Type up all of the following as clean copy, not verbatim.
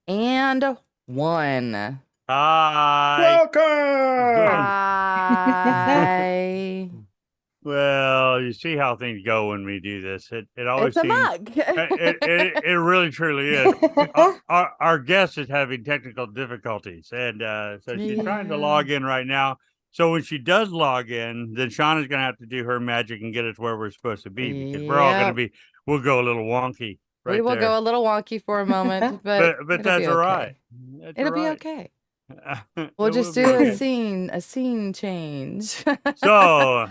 and one. Hi. Welcome. Hi. Well, you see how things go when we do this. It always It's a seems mug. it really truly is. Our guest is having technical difficulties, and so she's trying to log in right now. So when she does log in, then Shauna's going to have to do her magic and get us where we're supposed to be, because we're all going to be. We'll go a little wonky right We will there. go a little wonky for a moment, but but that's all right. It'll be okay. We'll just do a scene change. So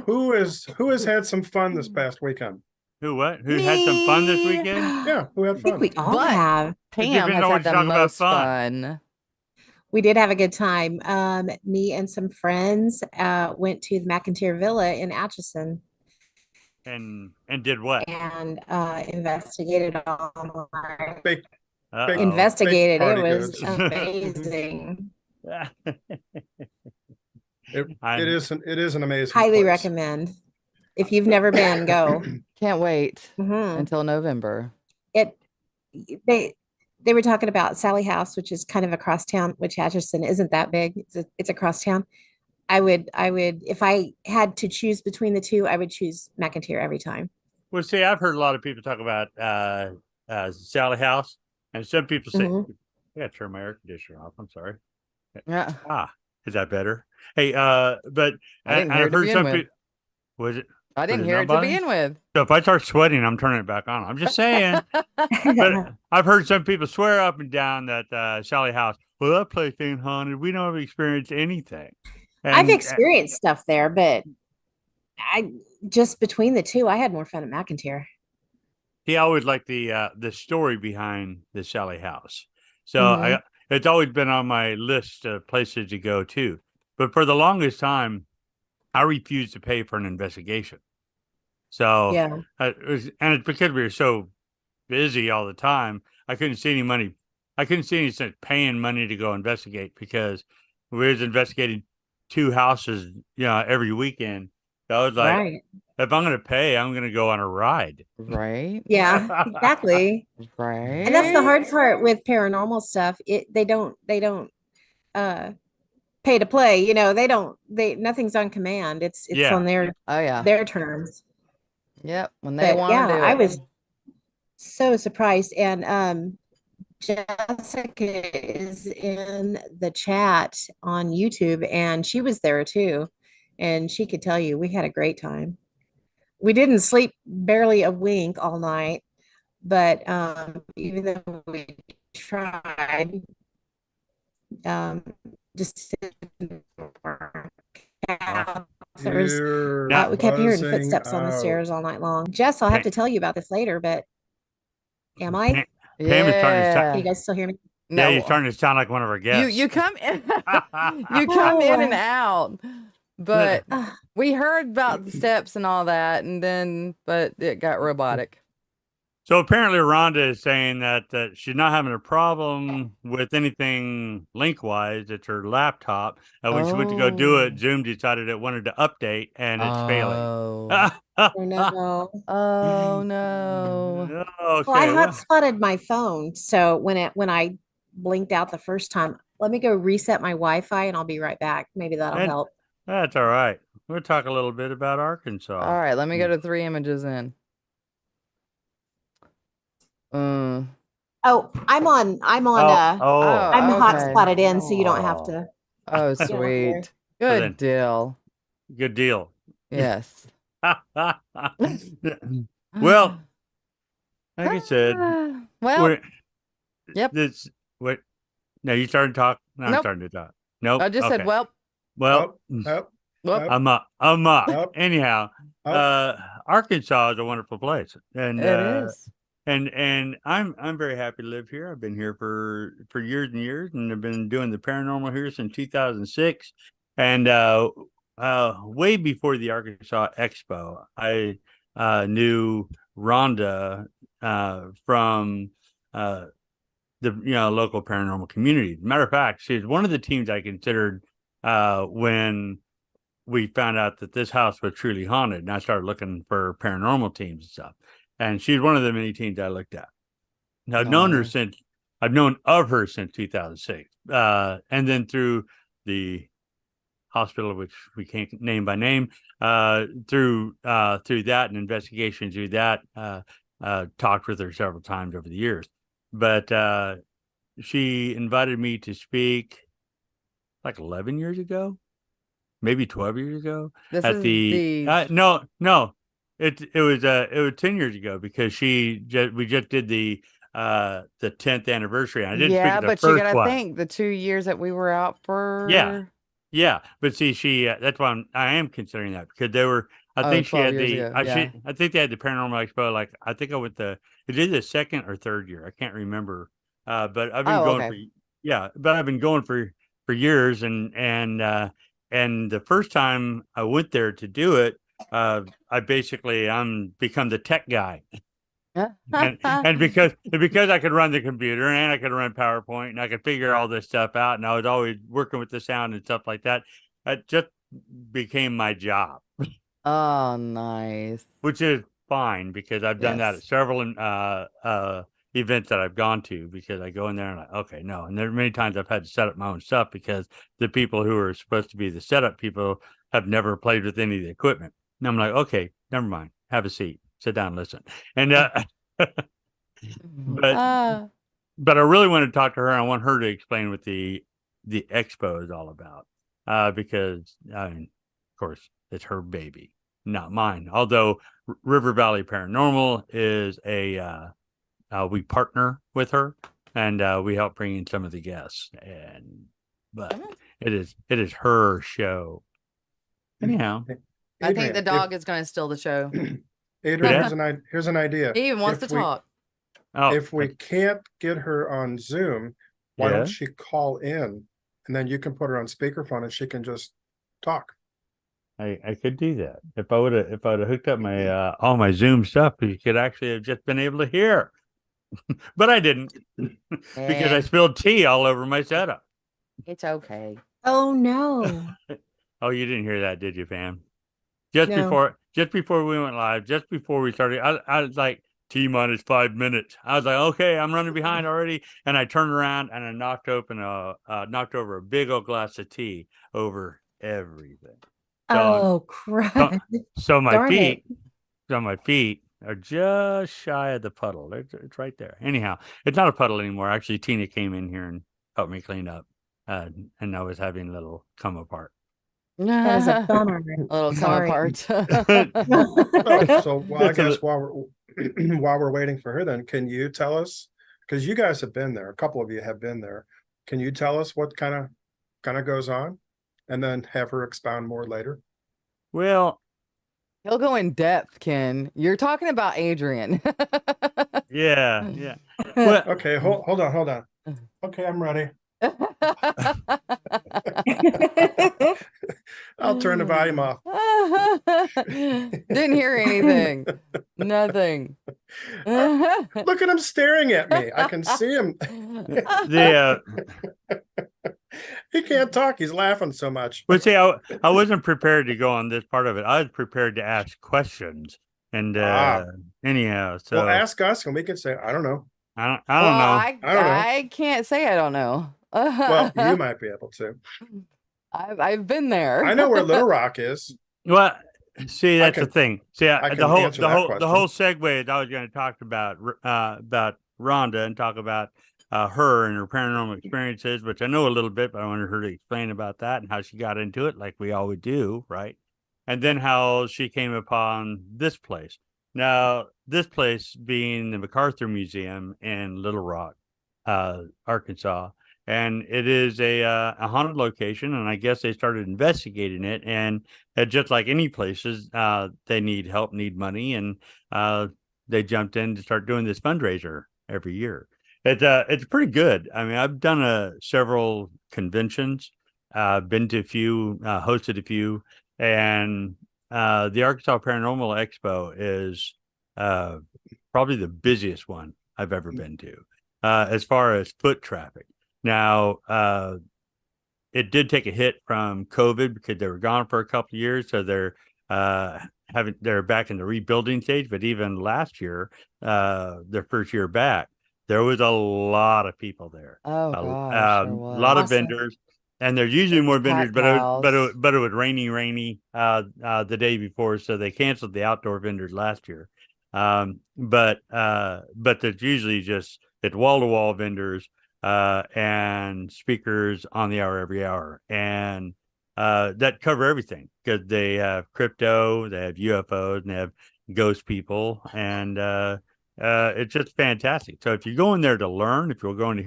who has had some fun this past weekend? Who had some fun this weekend? Yeah, who had I think fun? we all have. Pam has had the most fun. We did have a good time. Me and some friends went to the McIntyre Villa in Atchison. And did what? And investigated all Fake investigated. It party was goods. amazing. It is an amazing Highly place. recommend. If you've never been, go. Can't wait until November. They were talking about Sally House, which is kind of across town, which Atchison isn't that big. It's across town. I would, if I had to choose between the two, I would choose McIntyre every time. Well, see, I've heard a lot of people talk about Sally House, and some people say, I gotta turn my air conditioner off. I'm sorry. Yeah. Is that better? Hey, but I've heard some people. Was it? I didn't hear it to begin with. So if I start sweating, I'm turning it back on. I'm just saying. But I've heard some people swear up and down that Sally House, well, that place ain't haunted. We don't experience anything. And I've experienced stuff there, but I just between the two, I had more fun at McIntyre. He always liked the story behind the Sally House. So it's always been on my list of places to go to. But for the longest time, I refused to pay for an investigation. So yeah, and it's because we were so busy all the time. I couldn't see any money. I couldn't see any sense paying money to go investigate, because we was investigating 2 houses, every weekend. So I was like, if I'm going to pay, I'm going to go on a ride. Right. Yeah, exactly. Right. And that's the hard part with paranormal stuff. They don't pay to play. Nothing's on command. It's on their terms. Yep. When they want to do it. I was so surprised. And Jessica is in the chat on YouTube, and she was there too. And she could tell you we had a great time. We didn't sleep barely a wink all night, but even though we tried, just didn't work out. We kept hearing footsteps on the stairs all night long. Jess, I'll have to tell you about this later, but am I? Pam is starting to sound. Can you guys still hear me? No. Yeah, you're starting to sound like one of our guests. You come in, you come in and out, but we heard about the steps and all that, but it got robotic. So apparently Rhonda is saying that she's not having a problem with anything link-wise. It's her laptop. When she went to go do it, Zoom decided it wanted to update, and it's failing. Oh no! Oh no! Okay, well, I hotspotted my phone, so when I blinked out the first time, let me go reset my Wi-Fi, and I'll be right back. Maybe that'll help. That's all right. We'll talk a little bit about Arkansas. All right, let me go to 3 images in. I'm hotspotted in, so you don't have to. Oh, sweet. Good deal. Good deal. Yes. Well, like I said, yep. Now you started to talk. Now I'm starting to talk. Nope. I just said, well. I'm up. Anyhow, Arkansas is a wonderful place, and it is. And I'm very happy to live here. I've been here for years and years, and I've been doing the paranormal here since 2006. And way before the Arkansas Expo, I knew Rhonda from the local paranormal community. Matter of fact, she's one of the teams I considered when we found out that this house was truly haunted, and I started looking for paranormal teams and stuff. And she's one of the many teams I looked at. Now, I've known her since I've known of her since 2006. And then through the hospital, which we can't name by name, through that and investigation through that, talked with her several times over the years. But she invited me to speak like 11 years ago, maybe 12 years ago. This at is the no, it was 10 years ago, because we just did the 10th anniversary. And I didn't speak yeah, at the but you first gotta one. think the 2 years that we were out Yeah, for yeah. But see, that's why I am considering that, because they were. I think she 12 had years the. ago. I Yeah. I think they had the Paranormal Expo. Like, I think I went it is the second or third year. I can't remember. But I've been Oh, going okay. but I've been going for years, and the first time I went there to do it, I'm become the tech guy. and because I could run the computer and I could run PowerPoint and I could figure all this stuff out, and I was always working with the sound and stuff like that, it just became my job, Oh, nice. which is fine, because I've done that at Yes. several events that I've gone to, because I go in there and okay, no. And there are many times I've had to set up my own stuff, because the people who are supposed to be the setup people have never played with any of the equipment. And I'm like, okay, never mind. Have a seat, sit down, listen. And but I really want to talk to her. I want her to explain what the expo is all about, because I mean, of course, it's her baby, not mine. Although River Valley Paranormal is we partner with her, and we help bring in some of the guests. But it is her show. Anyhow, I think the dog is going to steal the show. Adrian, here's an idea. He even wants to talk. If we can't get her on Zoom, why don't she call in, and then you can put her on speakerphone and she can just talk. I could do that if I would have hooked up my all my Zoom stuff. You could actually have just been able to hear, but I didn't because I spilled tea all over my setup. It's okay. Oh no! Oh, you didn't hear that, did you, fam? Just before we went live, just before we started, I was like, T-minus 5 minutes. I was like, okay, I'm running behind already. And I turned around and I knocked over a big old glass of tea over everything. So, crap. So my feet are just shy of the puddle. It's right there. Anyhow, it's not a puddle anymore. Actually, Tina came in here and helped me clean up. And I was having a little come apart. That is a bummer. A little come apart. So, I guess while we're waiting for her, then can you tell us, because you guys have been there, a couple of you have been there, can you tell us what kind of goes on, and then have her expound more later? Well, he'll go in depth, Ken. You're talking about Adrian. Yeah. Well, okay, hold on. Okay, I'm ready. I'll turn the volume off. Didn't hear anything. Nothing. Look at him staring at me. I can see him. He can't talk. He's laughing so much. But see, I wasn't prepared to go on this part of it. I was prepared to ask questions. And anyhow, so well, ask us, and we can say, I don't know. I don't know. I can't say I don't know. Well, you might be able to. I've been there. I know where Little Rock is. Well, see, that's the thing. See, the whole segue I was going to talk about Rhonda and talk about her and her paranormal experiences, which I know a little bit, but I wanted her to explain about that and how she got into it, like we always do, right? And then how she came upon this place. Now, this place being the MacArthur Museum in Little Rock, Arkansas, and it is a haunted location. And I guess they started investigating it, and just like any places, they need help, need money, and they jumped in to start doing this fundraiser every year. It's pretty good. I mean, I've done several conventions, been to a few, hosted a few, and the Arkansas Paranormal Expo is probably the busiest one I've ever been to, as far as foot traffic. Now, it did take a hit from COVID because they were gone for a couple of years, so they're back in the rebuilding stage. But even last year, their first year back, there was a lot of people there. Oh A gosh, there lot of was. Awesome. vendors, and there's usually It was more a vendors, packed but house. it was rainy the day before, so they canceled the outdoor vendors last year. But there's usually just it's wall to wall vendors and speakers on the hour every hour, and that cover everything because they have crypto, they have UFOs, and they have ghost people, and it's just fantastic. So if you're going there to learn, if you're going to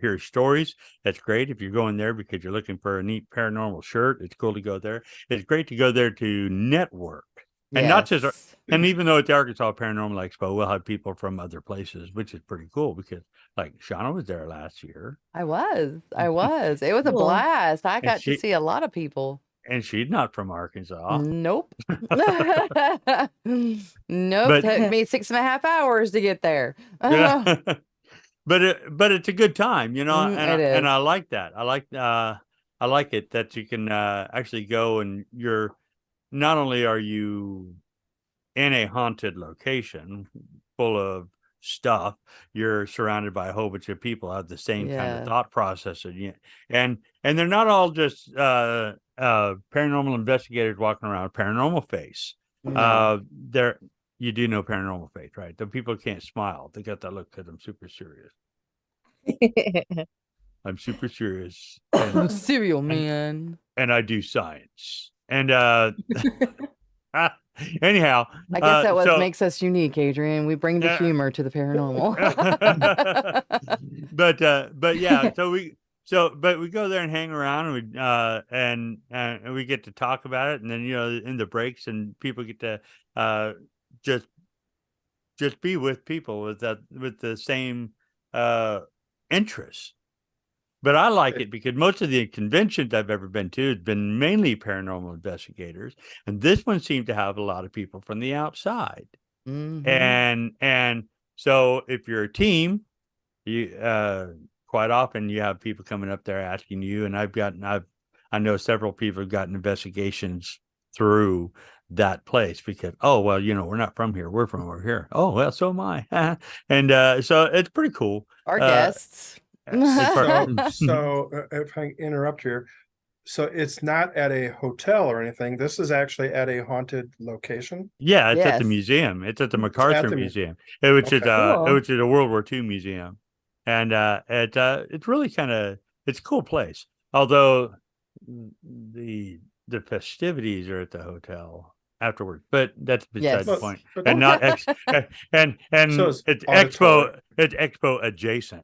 hear stories, that's great. If you're going there because you're looking for a neat paranormal shirt, it's cool to go there. It's great to go there to network, and not just. Yes. And even though it's the Arkansas Paranormal Expo, we'll have people from other places, which is pretty cool because, like, Shauna was there last year. I was. It was a Cool. blast. I And got to see a lot of people. and she's not from Arkansas. Nope. Nope. But Took me 6.5 hours to get there. yeah, but it's a good time, you know, Mhm, it is. and I like that. I like it that you can actually go and you're not only are you in a haunted location full of stuff, you're surrounded by a whole bunch of people who have the same kind of Yeah. thought process, and they're not all just paranormal investigators walking around with paranormal face. No. They're you do know paranormal face, right? The people can't smile. They got that look because I'm super serious. I'm super serious. The cereal man. And I do science. And anyhow, I guess that what so, makes us unique, Adrian. We bring the humor to the paranormal. but yeah, but we go there and hang around and we get to talk about it, and then in the breaks and people get to just be with people with the same interests. But I like it because most of the conventions I've ever been to has been mainly paranormal investigators, and this one seemed to have a lot of people from the outside. Mhm. And so if you're a team, you quite often you have people coming up there asking you, and I know several people have gotten investigations through that place because we're not from here, we're from over here. Oh well, so am I. And so it's pretty cool. Our guests. So if I interrupt here, so it's not at a hotel or anything. This is actually at a haunted location. Yeah, it's at the Yes. museum. It's at the It's MacArthur at the Museum, which is Cool. which is a World War II museum, and it's really it's a cool place. Although the festivities are at the hotel afterwards, but that's beside the Yes. point. But And not and So it's it's Expo. auditory. It's Expo adjacent.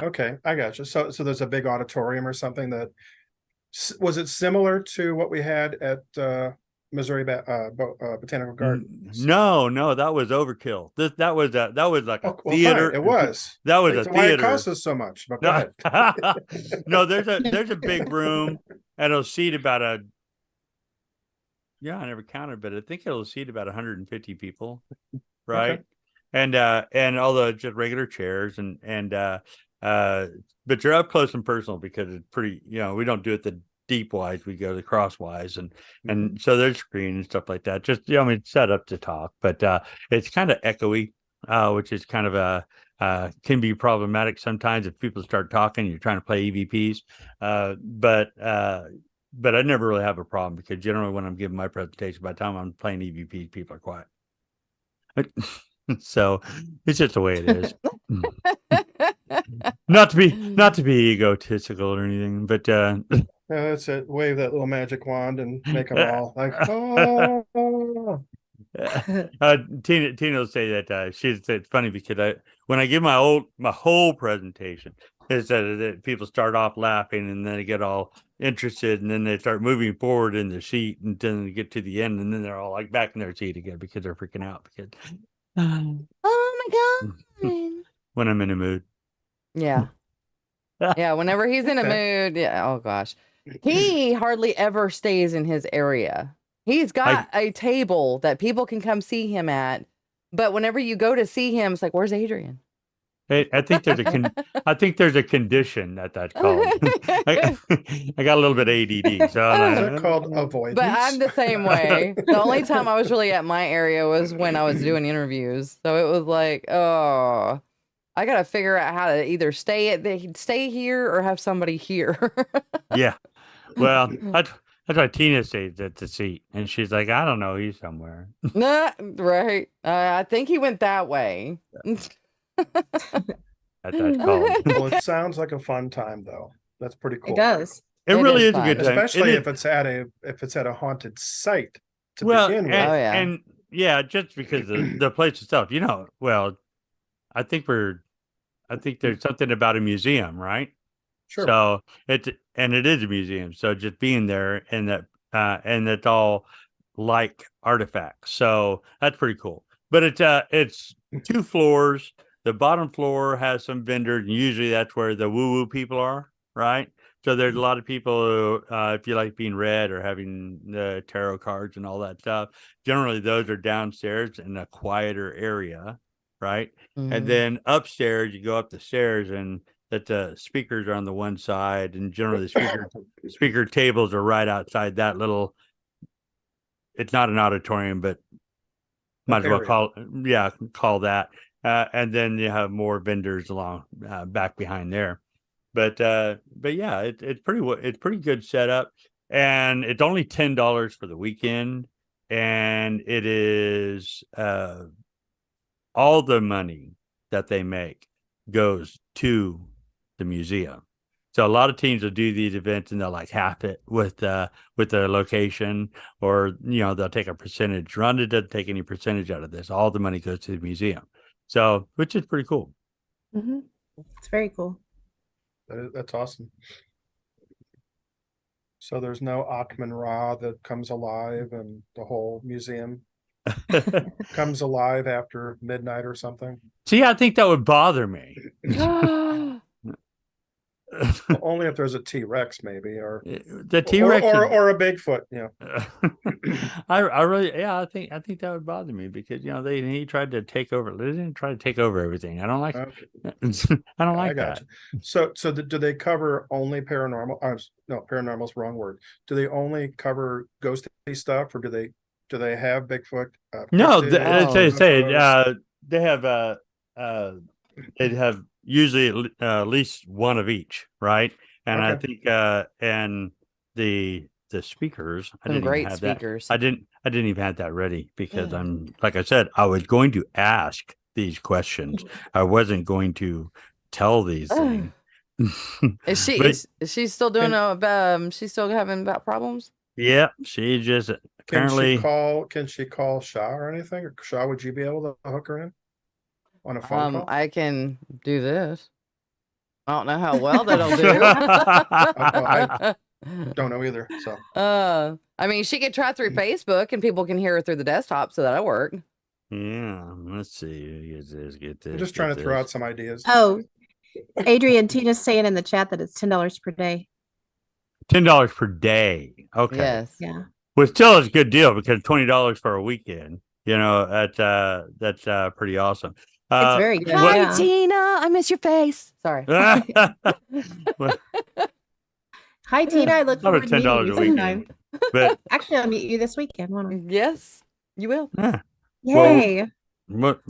Okay, I got you. So there's a big auditorium or something that was it similar to what we had at Missouri Botanical Gardens? No, that was overkill. That was like a Oh, well, theater. fine. It was. That was a So why it theater. costs us so much? But go ahead. No, there's a big room and it'll seat about I never counted, but I think it'll seat about 150 people, right? Okay. And although it's just regular chairs but you're up close and personal because it's pretty, we don't do it the deep wise, we go the crosswise and so there's screen and stuff like that. Just set up to talk, but it's kind of echoey, which is kind of can be problematic sometimes if people start talking, you're trying to play EVPs. But I never really have a problem because generally when I'm giving my presentation, by the time I'm playing EVPs, people are quiet. So it's just the way it is. Not to be egotistical or anything, but That's it. Wave that little magic wand and make them all like, oh. Tina will say that it's funny because when I give my whole presentation, is that people start off laughing and then they get all interested and then they start moving forward in the seat and then they get to the end and then they're all like back in their seat again because they're freaking out because Oh my god. when I'm in a mood. Yeah. Yeah, whenever he's in a mood, yeah, oh gosh. He hardly ever stays in his area. He's got a table that people can come see him at, but whenever you go to see him, it's like, where's Adrian? I think there's I think there's a condition that's called. I got a little bit of ADD, so Is that called avoidance? But I'm the same way. The only time I was really at my area was when I was doing interviews. So it was like, oh, I got to figure out how to either stay here or have somebody here. Yeah. Well, that's what Tina says at the seat, and she's like, I don't know, he's somewhere. Nah, right. I think he went that way. That's called. Well, it sounds like a fun time, though. That's pretty cool. It does. It It really is is a good fun. time, Especially if it's at a haunted site to begin with. Oh, yeah. And yeah, just because the place itself, well, I think there's something about a museum, right? Sure. So it is a museum. So just being there and it's all like artifacts. So that's pretty cool. But it's 2 floors. The bottom floor has some vendors, and usually that's where the woo-woo people are, right? So there's a lot of people who, if you like being read or having the tarot cards and all that stuff, generally those are downstairs in a quieter area, right? Mhm. And then upstairs, you go up the stairs and that the speakers are on the one side, and generally the speaker tables are right outside that little. It's not an auditorium, but might as well call that. And then you have more vendors along back behind there. But yeah, it's pretty good setup, and it's only $10 for the weekend, and it is all the money that they make goes to the museum. So a lot of teams will do these events and they'll like half it with the location, or they'll take a percentage. Rhonda doesn't take any percentage out of this. All the money goes to the museum. So, which is pretty cool. Mm-hmm. It's very cool. That's awesome. So there's no Akhman-Ra that comes alive and the whole museum comes alive after midnight or something. See, I think that would bother me. Well, only if there's a T-Rex, maybe, or the T-Rex, or a Bigfoot. I really, I think that would bother me because he tried to take over. They didn't try to take over everything. I don't like. Okay. I don't like that. You. So do they cover only paranormal? No, paranormal's the wrong word. Do they only cover ghosty stuff, or do they have Bigfoot? No, they have usually at least one of each, right? And Okay. I think and the speakers, I didn't great even have speakers. that. I didn't even have that ready because like I said, I was going to ask these questions. I wasn't going to tell these things. Is she still doing she's still having problems? Yeah, she just apparently. Can she call Shaw or anything? Or Shaw, would you be able to hook her in on a phone call? I can do this. I don't know how well that'll do. I don't know either. So I mean, she could try through Facebook and people can hear her through the desktop, so that'll work. Yeah, let's see. Get this. I'm just trying to throw out some ideas. Oh, Adrian, Tina's saying in the chat that it's $10 per day. $10 per day. Okay. Yes. Yeah. Which still is a good deal because $20 for a weekend. That's pretty awesome. It's very good. Hi, Tina. I miss your face. Sorry. Hi, Tina. I look forward to meeting $10 you a weekend. sometime. But Actually, I'll meet you this weekend, won't I? Yes, you will. yeah, Yay. most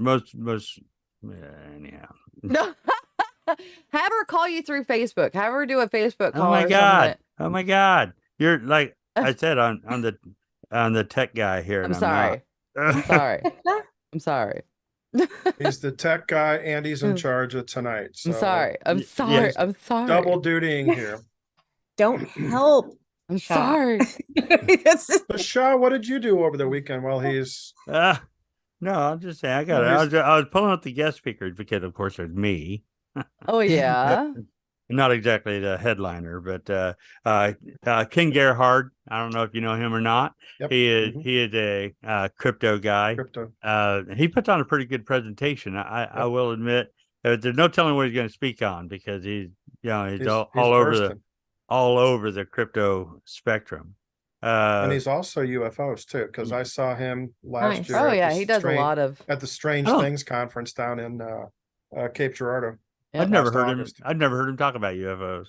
anyhow. No. Have her call you through Facebook. Have her do a Facebook call. Oh my God. You're like I said on the tech guy here. I'm sorry. I'm sorry. I'm sorry. He's the tech guy and he's in charge of tonight. So I'm sorry. I'm sorry. Yes. I'm sorry. double dutying here. Don't help. I'm Shaw. sorry. So Shaw, what did you do over the weekend while he's no, I'm just saying I got it. I was pulling up the guest speakers because of course there's me. Oh yeah. Not exactly the headliner, but Ken Gerhard. I don't know if you know him or not. Yep. He is a crypto guy. crypto? He puts on a pretty good presentation. I will admit. There's no telling what he's going to speak on because he's all over the crypto spectrum. And he's also UFOs too, because I saw him last Nice. year. Oh at yeah, the he does a lot of. at the Strange Oh. Things conference down in Cape Girardeau. Yep. I've never last heard him. August. I've never heard him talk about UFOs.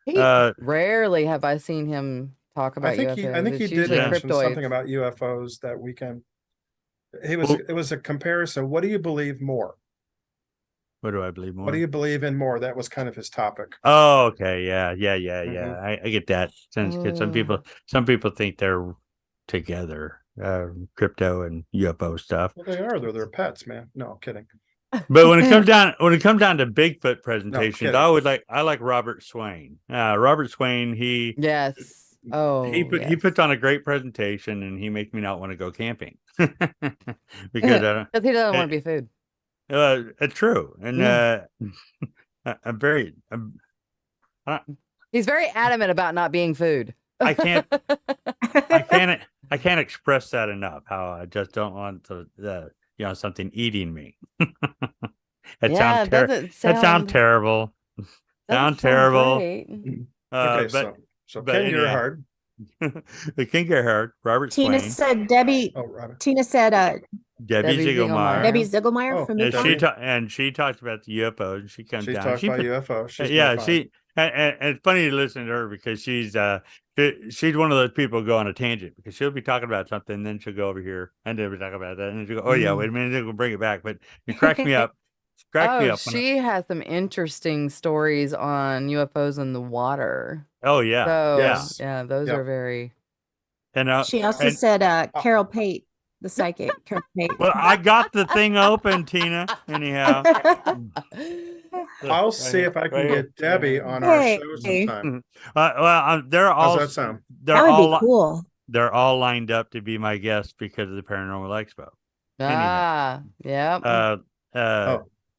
He, rarely have I seen him talk about I think UFOs. he It's did usually mention cryptoids. something about UFOs that weekend. Well- It was a comparison. What do you believe more? What do I believe more? What do you believe in more? That was kind of his topic. Oh, okay, yeah. Mhm. I get that. Some people think they're together, crypto and UFO stuff. Well, they are. They're their pets, man. No, kidding. But when it comes down to Bigfoot presentations, kidding. I like Robert Swain. Robert Swain, he Yes. Oh, he puts on a great presentation, and he makes me not want to go camping because he doesn't want to be food. true, and He's very adamant about not being food. I can't express that enough. How I just don't want the something eating me. Yeah, it doesn't That sound sound terrible. doesn't Sound terrible. great. Okay, But so but Ken anyhow. Gerhard. the King Gerhard, Robert Tina Swain, said Debbie. Oh, Robert. Tina said Debbie Debbie Ziegelmeyer. Debbie Ziegelmeyer Oh, from And MUFON. she talked about the UFOs. And she comes She down. talks She about put- UFO. She's yeah, no fun. and it's funny to listen to her because she's one of those people who go on a tangent because she'll be talking about something, and then she'll go over here and then we'll talk about that, and then she'll go, oh yeah, wait a minute, then we'll bring it back. But it cracks me up. Cracks me up. She has some interesting stories on UFOs in the water. Oh yeah, So, Yes. yeah, those Yep. are very. and She also and- said Carol Pate, the psychic. Carol Pate. well, I got the thing open, Tina. Anyhow, I'll see if I can Right here. get Debbie on our Hey. show sometime. they're all How's that sound? they're That would all be cool. they're all lined up to be my guests because of the Paranormal Expo. Ah, yeah.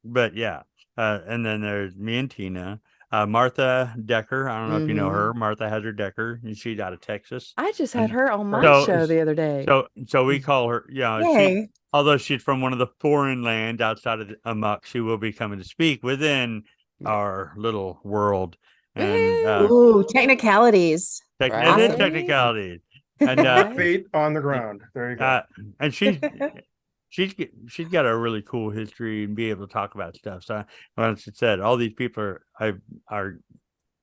But yeah, and then there's me and Tina, Martha Decker. I don't know if you know her. Martha Hazard Decker, and she's out of Texas. I just had her on my So- show the other day. So we call her, Yay. although she's from one of the foreign lands outside of A.M.O.K, she will be coming to speak within our little world. And Ooh, technicalities. it is Right. technicalities. And Feet on the ground. There you go. and she's got a really cool history and be able to talk about stuff. So, as I said, all these people are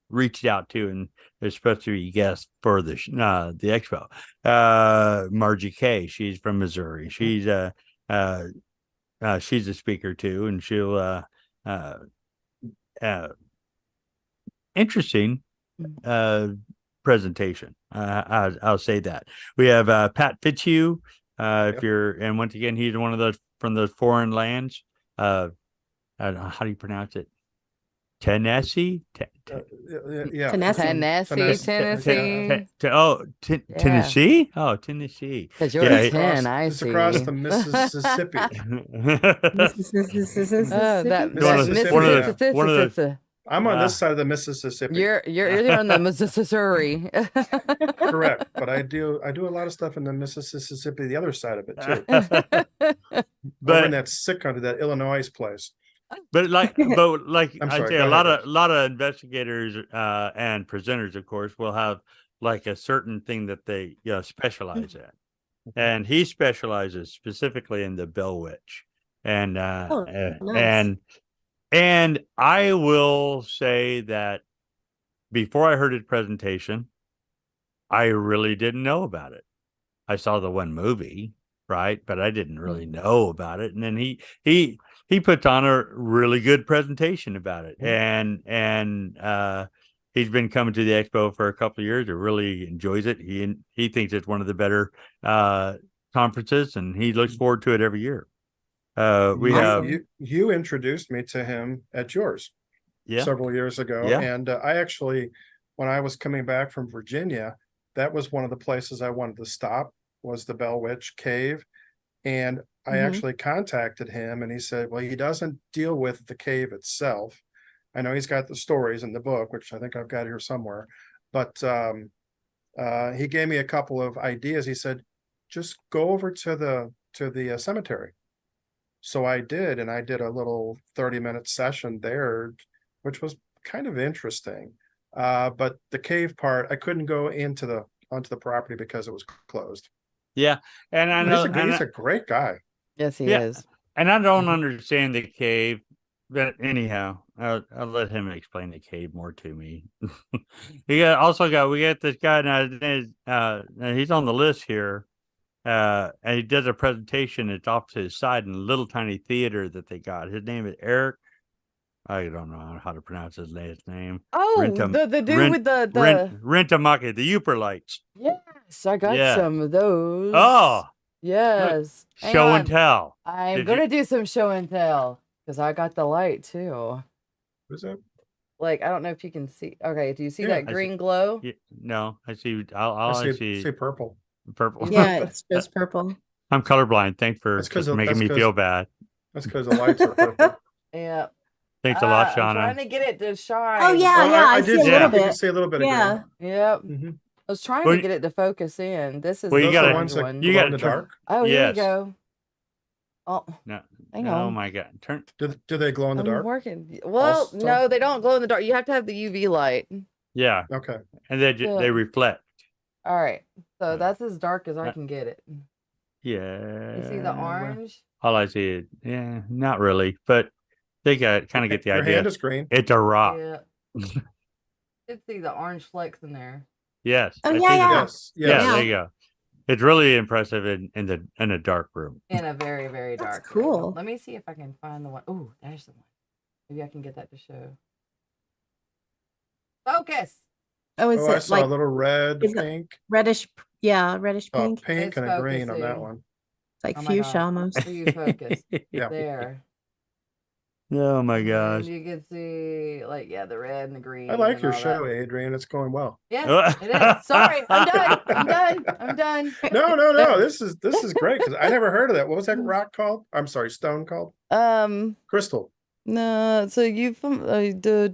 reached out to, and they're supposed to be guests for the expo. Margie K, she's from Missouri. She's a speaker too, and she'll interesting presentation. I'll say that. We have Pat Fitzhugh. If you're, and once again, he's one of those from those foreign lands. I don't know, how do you pronounce it? Tennessee? Yeah. Tennessee. Tennessee. Tennessee? Oh, Tennessee. Because you're Yeah, a 10, I It's see. across the Mississippi. One of those- I'm on this side of the Mississippi. You're on the Missouri. Correct, but I do a lot of stuff in the Mississippi, the other side of it too. Over in but that sick country, that Illinois place. like I'm I sorry, say, go a lot ahead. of investigators and presenters, of course, will have like a certain thing that they specialize in, and he specializes specifically in the Bell Witch, and nice. and I will say that before I heard his presentation, I really didn't know about it. I saw the one movie, right? But I didn't really know about it. And then he puts on a really good presentation about it. And he's been coming to the expo for a couple of years. He really enjoys it. He thinks it's one of the better conferences, and he looks forward to it every year. You introduced me to him at yours several years ago. Yeah. And I actually, when I was coming back from Virginia, that was one of the places I wanted to stop, was the Bell Witch Cave. And I actually contacted him, and he said, well, he doesn't deal with the cave itself. I know he's got the stories in the book, which I think I've got here somewhere, but he gave me a couple of ideas. He said, just go over to the cemetery. So I did, and I did a little 30-minute session there, which was kind of interesting. But the cave part, I couldn't go onto the property because it was closed. Yeah, and I know He's a great guy. Yes, he is. And I don't understand the cave But anyhow, I'll let him explain the cave more to me. We got this guy now. He's on the list here, and he does a presentation. It's off to his side in a little tiny theater that they got. His name is Eric. I don't know how to pronounce his last name. Oh, the dude with the Rent-A-Mock, the Uper lights. yes, I got Yeah. some of those. Oh, yes. Hang show on. and tell. I'm Did gonna do some show and tell because I got the light too. Who's that? Like I don't know if you can see. Okay, do you see Yeah, that I see- green glow? Yeah, no, I see. I I see purple. purple. Yeah, it's just purple. I'm colorblind. Thanks for That's 'cause just of- making that's me 'cause- feel bad. That's because the lights are purple. Yeah. Thanks a lot, I'm trying Shauna. to get it to shine. Oh yeah, Oh, yeah. I, did see a little You can bit. see a little bit Yeah. of Yep. green. Mhm. I was trying Well, to get it to focus in. This is Well, the you Those are gotta- the orange ones that one. you glow gotta in the turn- dark. Oh, here Yes. we go. Oh, No. hang Oh on. my God. Turn. Do they glow in the I'm dark? working. Well, Also? no, they don't glow in the dark. You have to have the UV light. Yeah. Okay. And they Yeah. they reflect. All right. So Yeah. that's as dark as I Uh, can get it. Yeah. You see the orange? All I see is not really, but they got kind of get the Your idea. hand is green. It's a rock. Yeah. You see the orange flecks in there. Yes. Oh, I yeah, see the- yeah. Yes. Yeah, Yes. there you go. It's really impressive in a dark room. In a very, very That's dark room. cool. Let me see if I can find the one. Oh, there's the one. Maybe I can get that to show. Focus. Oh, is Oh, I it saw like a little red, is it- pink, reddish? Yeah, reddish pink. pink, It's and a green on that focusing. one. It's like Oh my fuchsia God. almost. Please focus. Yeah. There. Oh my And gosh. you can see, like, yeah, the red and the green. I like and your all show, that. Adrian. It's going well. Yeah, it is. Sorry, I'm done. I'm done. I'm done. No. This is great because I never heard of that. What was that rock called? I'm sorry, stone called? Crystal. No. So you from do. Do.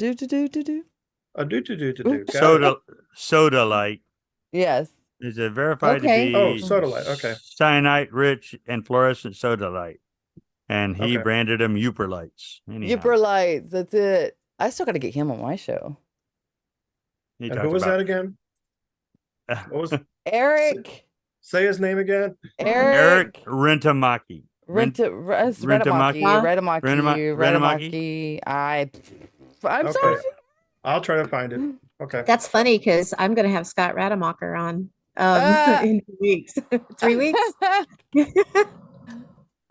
Soda light Yes. is a verified Okay. to Oh, be soda light. Okay. cyanide rich and fluorescent soda light. And he Okay. branded them Uper lights. Anyhow, Yipper lights. That's it. I still got to get him on my show. he And talks who was that about- again? What was Eric. say his name again? Eric Rent-A-Mock. Redamaki. I'm Okay. sorry. I'll try to find it. Okay. That's funny because I'm gonna have Scott Rademacher on in 2 weeks. 3 weeks.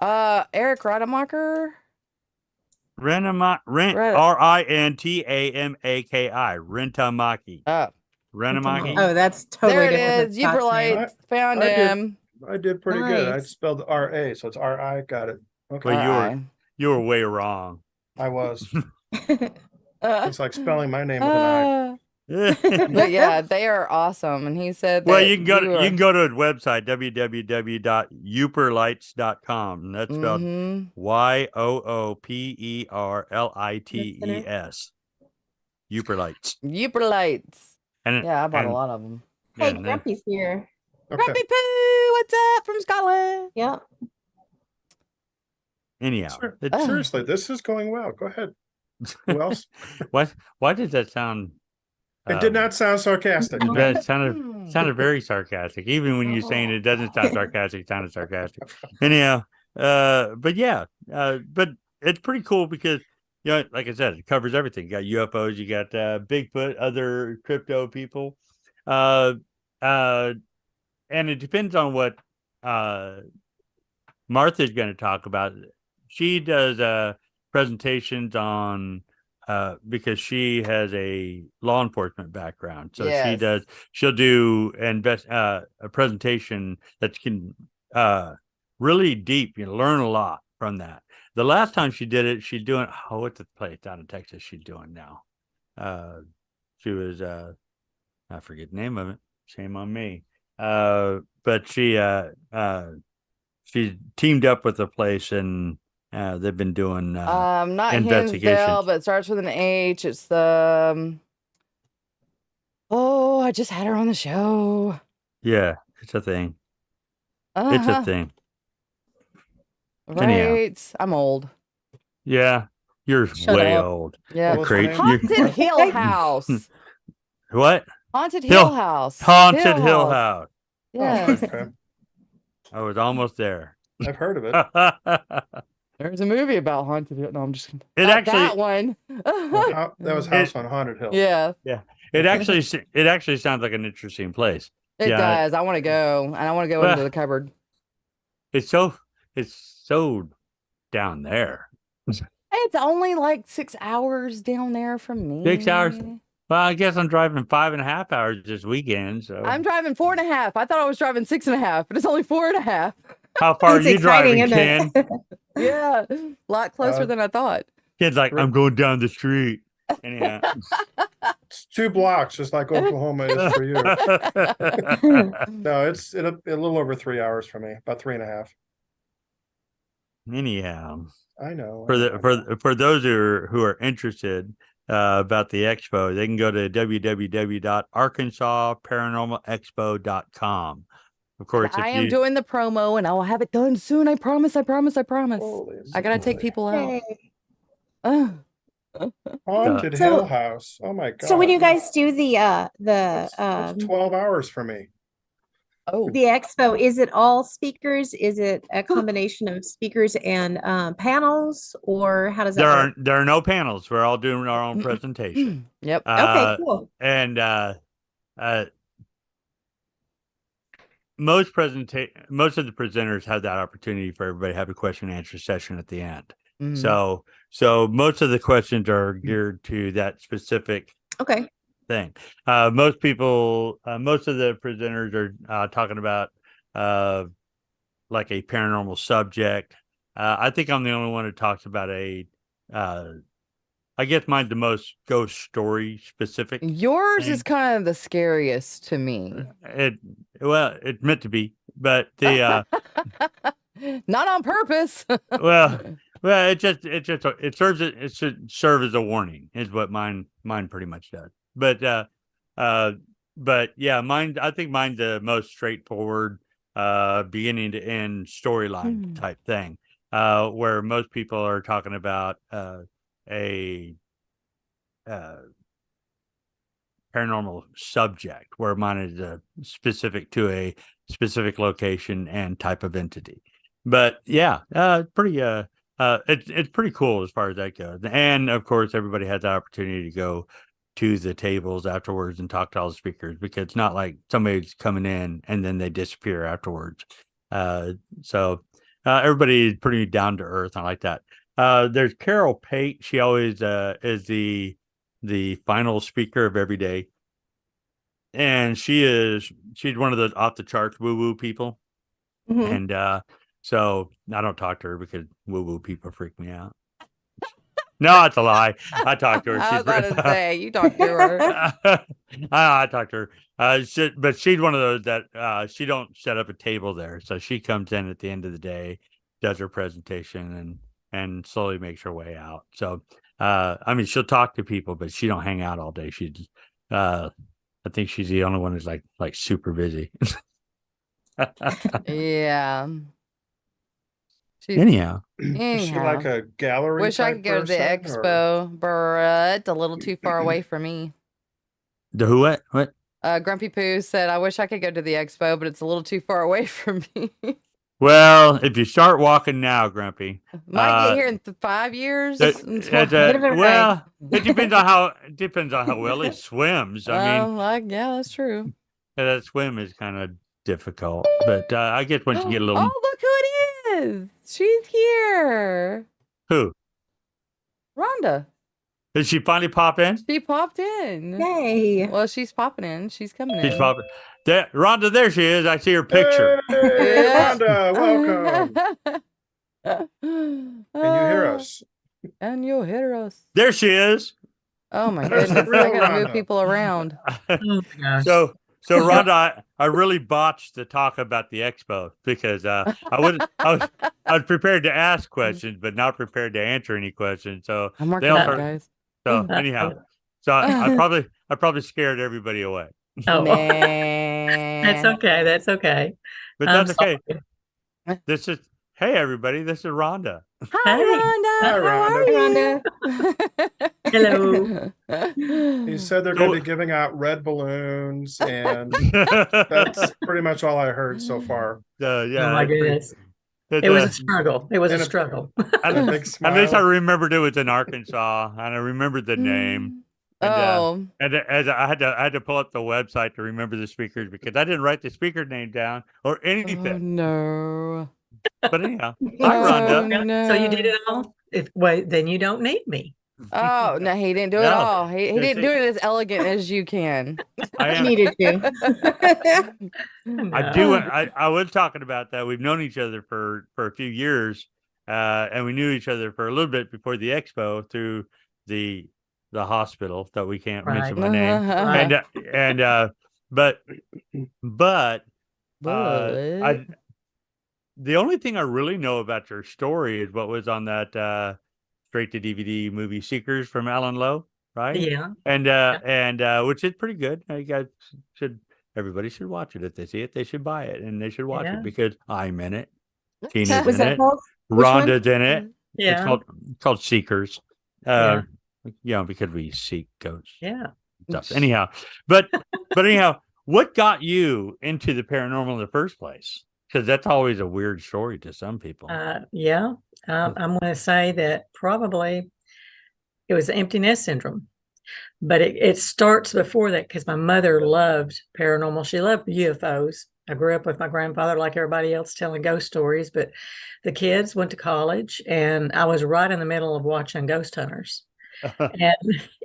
Eric Rademacher. Rent-A-Mock. Red- Rent-A-M-A-K-I. Rent-A-Mock. Oh, Rent-A-Mock. Oh, that's totally there it different is. than Scott's Yipper name. lights. Found I did. him. I did pretty good. I Nice. spelled R-A, so it's R-I. Got it. Okay. Well, you were way wrong. I was. Uh, It's like spelling my name with an I. but yeah, they are awesome. And he said, Well, that you can go are- to his website, www.uperlights.com. That's spelled Mhm. YOOPERLITES. Uperlights. Yipper lights. And Yeah, I bought a and- lot of them. Hey, and then- Grumpy's here. Okay. Grumpy Poo, what's up from Scotland? Yep. anyhow, Seriously, this is going well. Go ahead. Who else? why did that sound? It did not sound sarcastic. It sounded very sarcastic. Even when you're saying it doesn't sound sarcastic, it sounded sarcastic. Anyhow, but yeah, but it's pretty cool because like I said, it covers everything. You got UFOs, you got Bigfoot, other crypto people, and it depends on what Martha's going to talk about. She does presentations on because she has a law enforcement background, so Yes. she'll do a presentation that can really deep. You learn a lot from that. The last time she did it, she's doing what's the place down in Texas she's doing now? She was I forget the name of it. Shame on me. But she teamed up with a place and they've been doing Not investigations. Hinsdale, but it starts with an H. It's the oh, I just had her on the show. Yeah, it's a thing. It's Uh-huh. a thing. Anyhow. Right. I'm old. Yeah, you're Shut way up. old. Yeah. What was Great. her name? Haunted Hill House. What? Haunted Hill- Hill House. Haunted Hill House. Yes. Okay. I was almost there. I've heard of it. There's a movie about haunted hill. No, I'm just kidding. It Not actually that one. That was House on Haunted Hill. Yeah, it actually sounds like an interesting place. it Yeah. does. I want to go, and I want to go Well, into the cupboard. It's so down there. It's only like 6 hours down there from me. 6 hours. Well, I guess I'm driving 5.5 hours this weekend. So I'm driving 4.5. I thought I was driving 6.5, but it's only 4.5. how far are It's you exciting, driving, isn't Ken? it? Yeah, a lot closer than I thought. Ken's like, I'm going down the street. Anyhow. It's 2 blocks, just like Oklahoma is for you. No, it's a little over 3 hours for me, about 3.5. Anyhow, I know. for those who are interested about the expo, they can go to www.arkansasparanormalexpo.com. Of course, I am doing the promo, and I'll have it done soon. I promise. I promise. I promise. I gotta take people out. Yay. Haunted Hill House. Oh my god. So when you guys do That's 12 hours for me. the expo, is it all speakers? Is it a combination of speakers and panels, or how does that work? there are no panels. We're all doing our own presentation. Yep. Okay, cool. And most of the presenters have that opportunity for everybody to have a question and answer session at the end. So most of the questions are geared to that specific thing. Most of the presenters are talking about like a paranormal subject. I think I'm the only one who talks about I guess mine's the most ghost story specific. Yours is kind of the scariest to me. It's meant to be, but the not on purpose. well, it should serve as a warning is what mine pretty much does. But yeah, I think mine's the most straightforward beginning to end storyline type thing. Where most people are talking about a paranormal subject, where mine is specific to a specific location and type of entity. But yeah, it's pretty cool as far as that goes. And of course, everybody has the opportunity to go to the tables afterwards and talk to all the speakers, because it's not like somebody's coming in and then they disappear afterwards. So everybody is pretty down to earth. I like that. There's Carol Pate. She always is the final speaker of every day. And she's one of those off the charts woo-woo people. And so I don't talk to her because woo-woo people freak me out. No, it's a lie. I talked to her. I was about to say, you talked to her. I talked to her. But she's one of those that she don't set up a table there. So she comes in at the end of the day, does her presentation, and slowly makes her way out. So, I mean, she'll talk to people, but she don't hang out all day. I think she's the only one who's like super busy. Yeah. Anyhow. Is she like a gallery? Wish I could go to the expo, but it's a little too far away from me. The who? What? Grumpy Poo said, "I wish I could go to the expo, but it's a little too far away from me." Well, if you start walking now, Grumpy, might get here in 5 years. Well, it depends on how well he swims. I mean, yeah, that's true. That swim is kind of difficult, but I guess once you get a little. Oh, look who it is! She's here. Who? Rhonda. Did she finally pop in? She popped in. Yay! Well, she's popping in. She's coming in. She's popping. There, Rhonda, there she is. I see her picture. Hey, Rhonda, welcome. Can you hear us? And you'll hear us. There she is. Oh my goodness! I gotta move people around. So Rhonda, I really botched the talk about the expo because I was prepared to ask questions, but not prepared to answer any questions. So I'm working on it, guys. So anyhow, I probably scared everybody away. Oh, that's okay. That's okay. But that's okay. Hey everybody, this is Rhonda. Hi, Rhonda. Rhonda. Hello. He said they're going to be giving out red balloons, and that's pretty much all I heard so far. Yeah. Oh my goodness. But, It was a struggle. It was a and a- struggle. And a big at least I smile. remembered it was in Arkansas, and I remembered the name. And, Oh, and as I had to pull up the website to remember the speakers because I didn't write the speaker name down or oh anything. no. But anyhow, hi Oh, Rhonda. So you did no. it all? Wait, then you don't need me. Oh, no, he didn't do it No. all. He No, didn't see- do it as elegant as you can. I I am. needed to. I do. I was talking about that. We've known each other for a few years, and we knew each other for a little bit before the expo through the hospital that we can't mention my name. Right. But But the only thing I really know about your story is what was on that straight to DVD movie Seekers from Alan Lowe, right? Yeah. And which is pretty good. You guys everybody should watch it. If they see it, they should buy it, and they should watch Yeah. it because I'm in it. Tina's Was in that it. called? Which one? Rhonda's in it. It's Yeah. called Seekers. Yeah. Because we seek ghosts. Yeah. Stuff. Anyhow, but anyhow, what got you into the paranormal in the first place? Because that's always a weird story to some people. Yeah. I'm going to say that probably it was empty nest syndrome, but it starts before that because my mother loved paranormal. She loved UFOs. I grew up with my grandfather, like everybody else, telling ghost stories, but the kids went to college and I was right in the middle of watching Ghost Hunters. And, I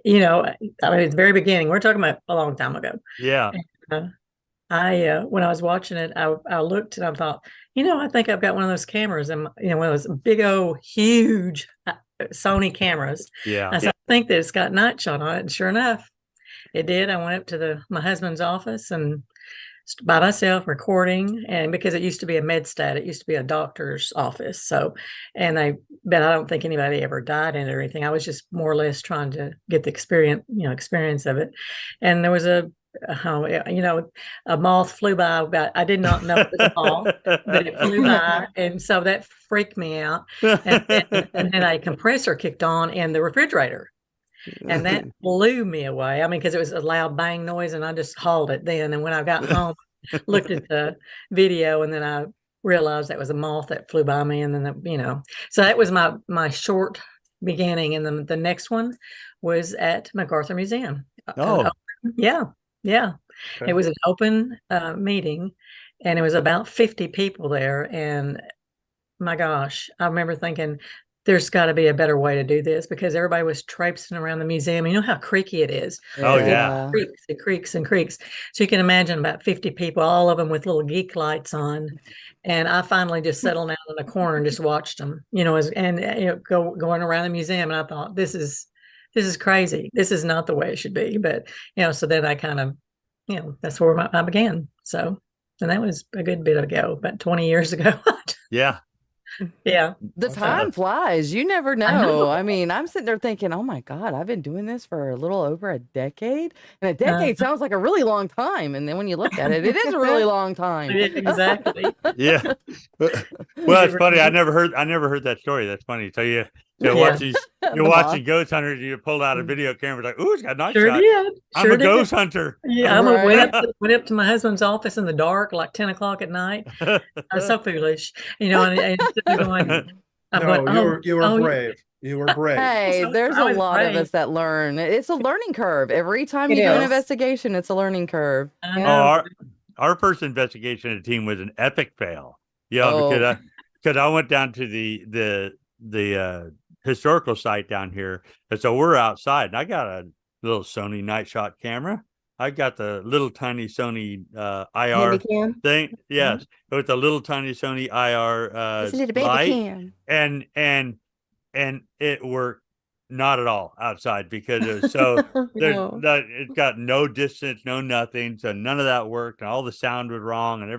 mean, at the very beginning, we're talking about a long time ago. Yeah. And, when I was watching it, I looked and I thought, I think I've got one of those cameras and, one of those big old huge Sony cameras. Yeah. I said, I think that it's got night shot on it. And sure enough, it did. I went up to my husband's office and by myself recording, and because it used to be a med stat, it used to be a doctor's office. So, but I don't think anybody ever died in it or anything. I was just more or less trying to get the experience of it. And there was a moth flew by. I did not know it was a moth, but it flew by, and so that freaked me out. And then a compressor kicked on in the refrigerator. And that blew me away. I mean, because it was a loud bang noise, and I just hauled it then. And when I got home, looked at the video, and then I realized that was a moth that flew by me. And then, so that was my short beginning. And then the next one was at MacArthur Museum. Oh, yeah. Okay. It was an open meeting, and it was about 50 people there. And my gosh, I remember thinking, there's got to be a better way to do this because everybody was traipsing around the museum. You know how creaky it is. Oh, yeah. It creaks and creaks. So you can imagine about 50 people, all of them with little geek lights on. And I finally just settled down in a corner and just watched them, going around the museum. And I thought, this is crazy. This is not the way it should be. But, so then I kind of, that's where I began. So, and that was a good bit ago, about 20 years ago. Yeah. Yeah. The time flies. You never know. I mean, I'm sitting there thinking, oh my God, I've been doing this for a little over a decade. And a decade sounds like a really long time. And then when you look at it, it is a really long time. Exactly. Yeah. Well, it's funny. I never heard that story. That's funny. So you're watching Ghost Hunters. You pulled out a video camera, like, ooh, it's got a nice shot. Did. I'm a ghost hunter. Yeah, Right. went up to my husband's office in the dark, like 10 o'clock at night. I was so foolish, and instead of going, you were brave. You were brave. Hey, there's a lot of us that learn. It's a learning curve. Every time you do an investigation, it's a learning curve. Our first investigation team was an epic fail. Yeah, because I went down to the historical site down here, and so we're outside, and I got a little Sony night shot camera. I got the little tiny Sony IR thing. Yes, with the little tiny Sony IR It's a little baby light, cam. and it worked not at all outside because it was so it got no distance, no nothing, so none of that worked, and all the sound was wrong, and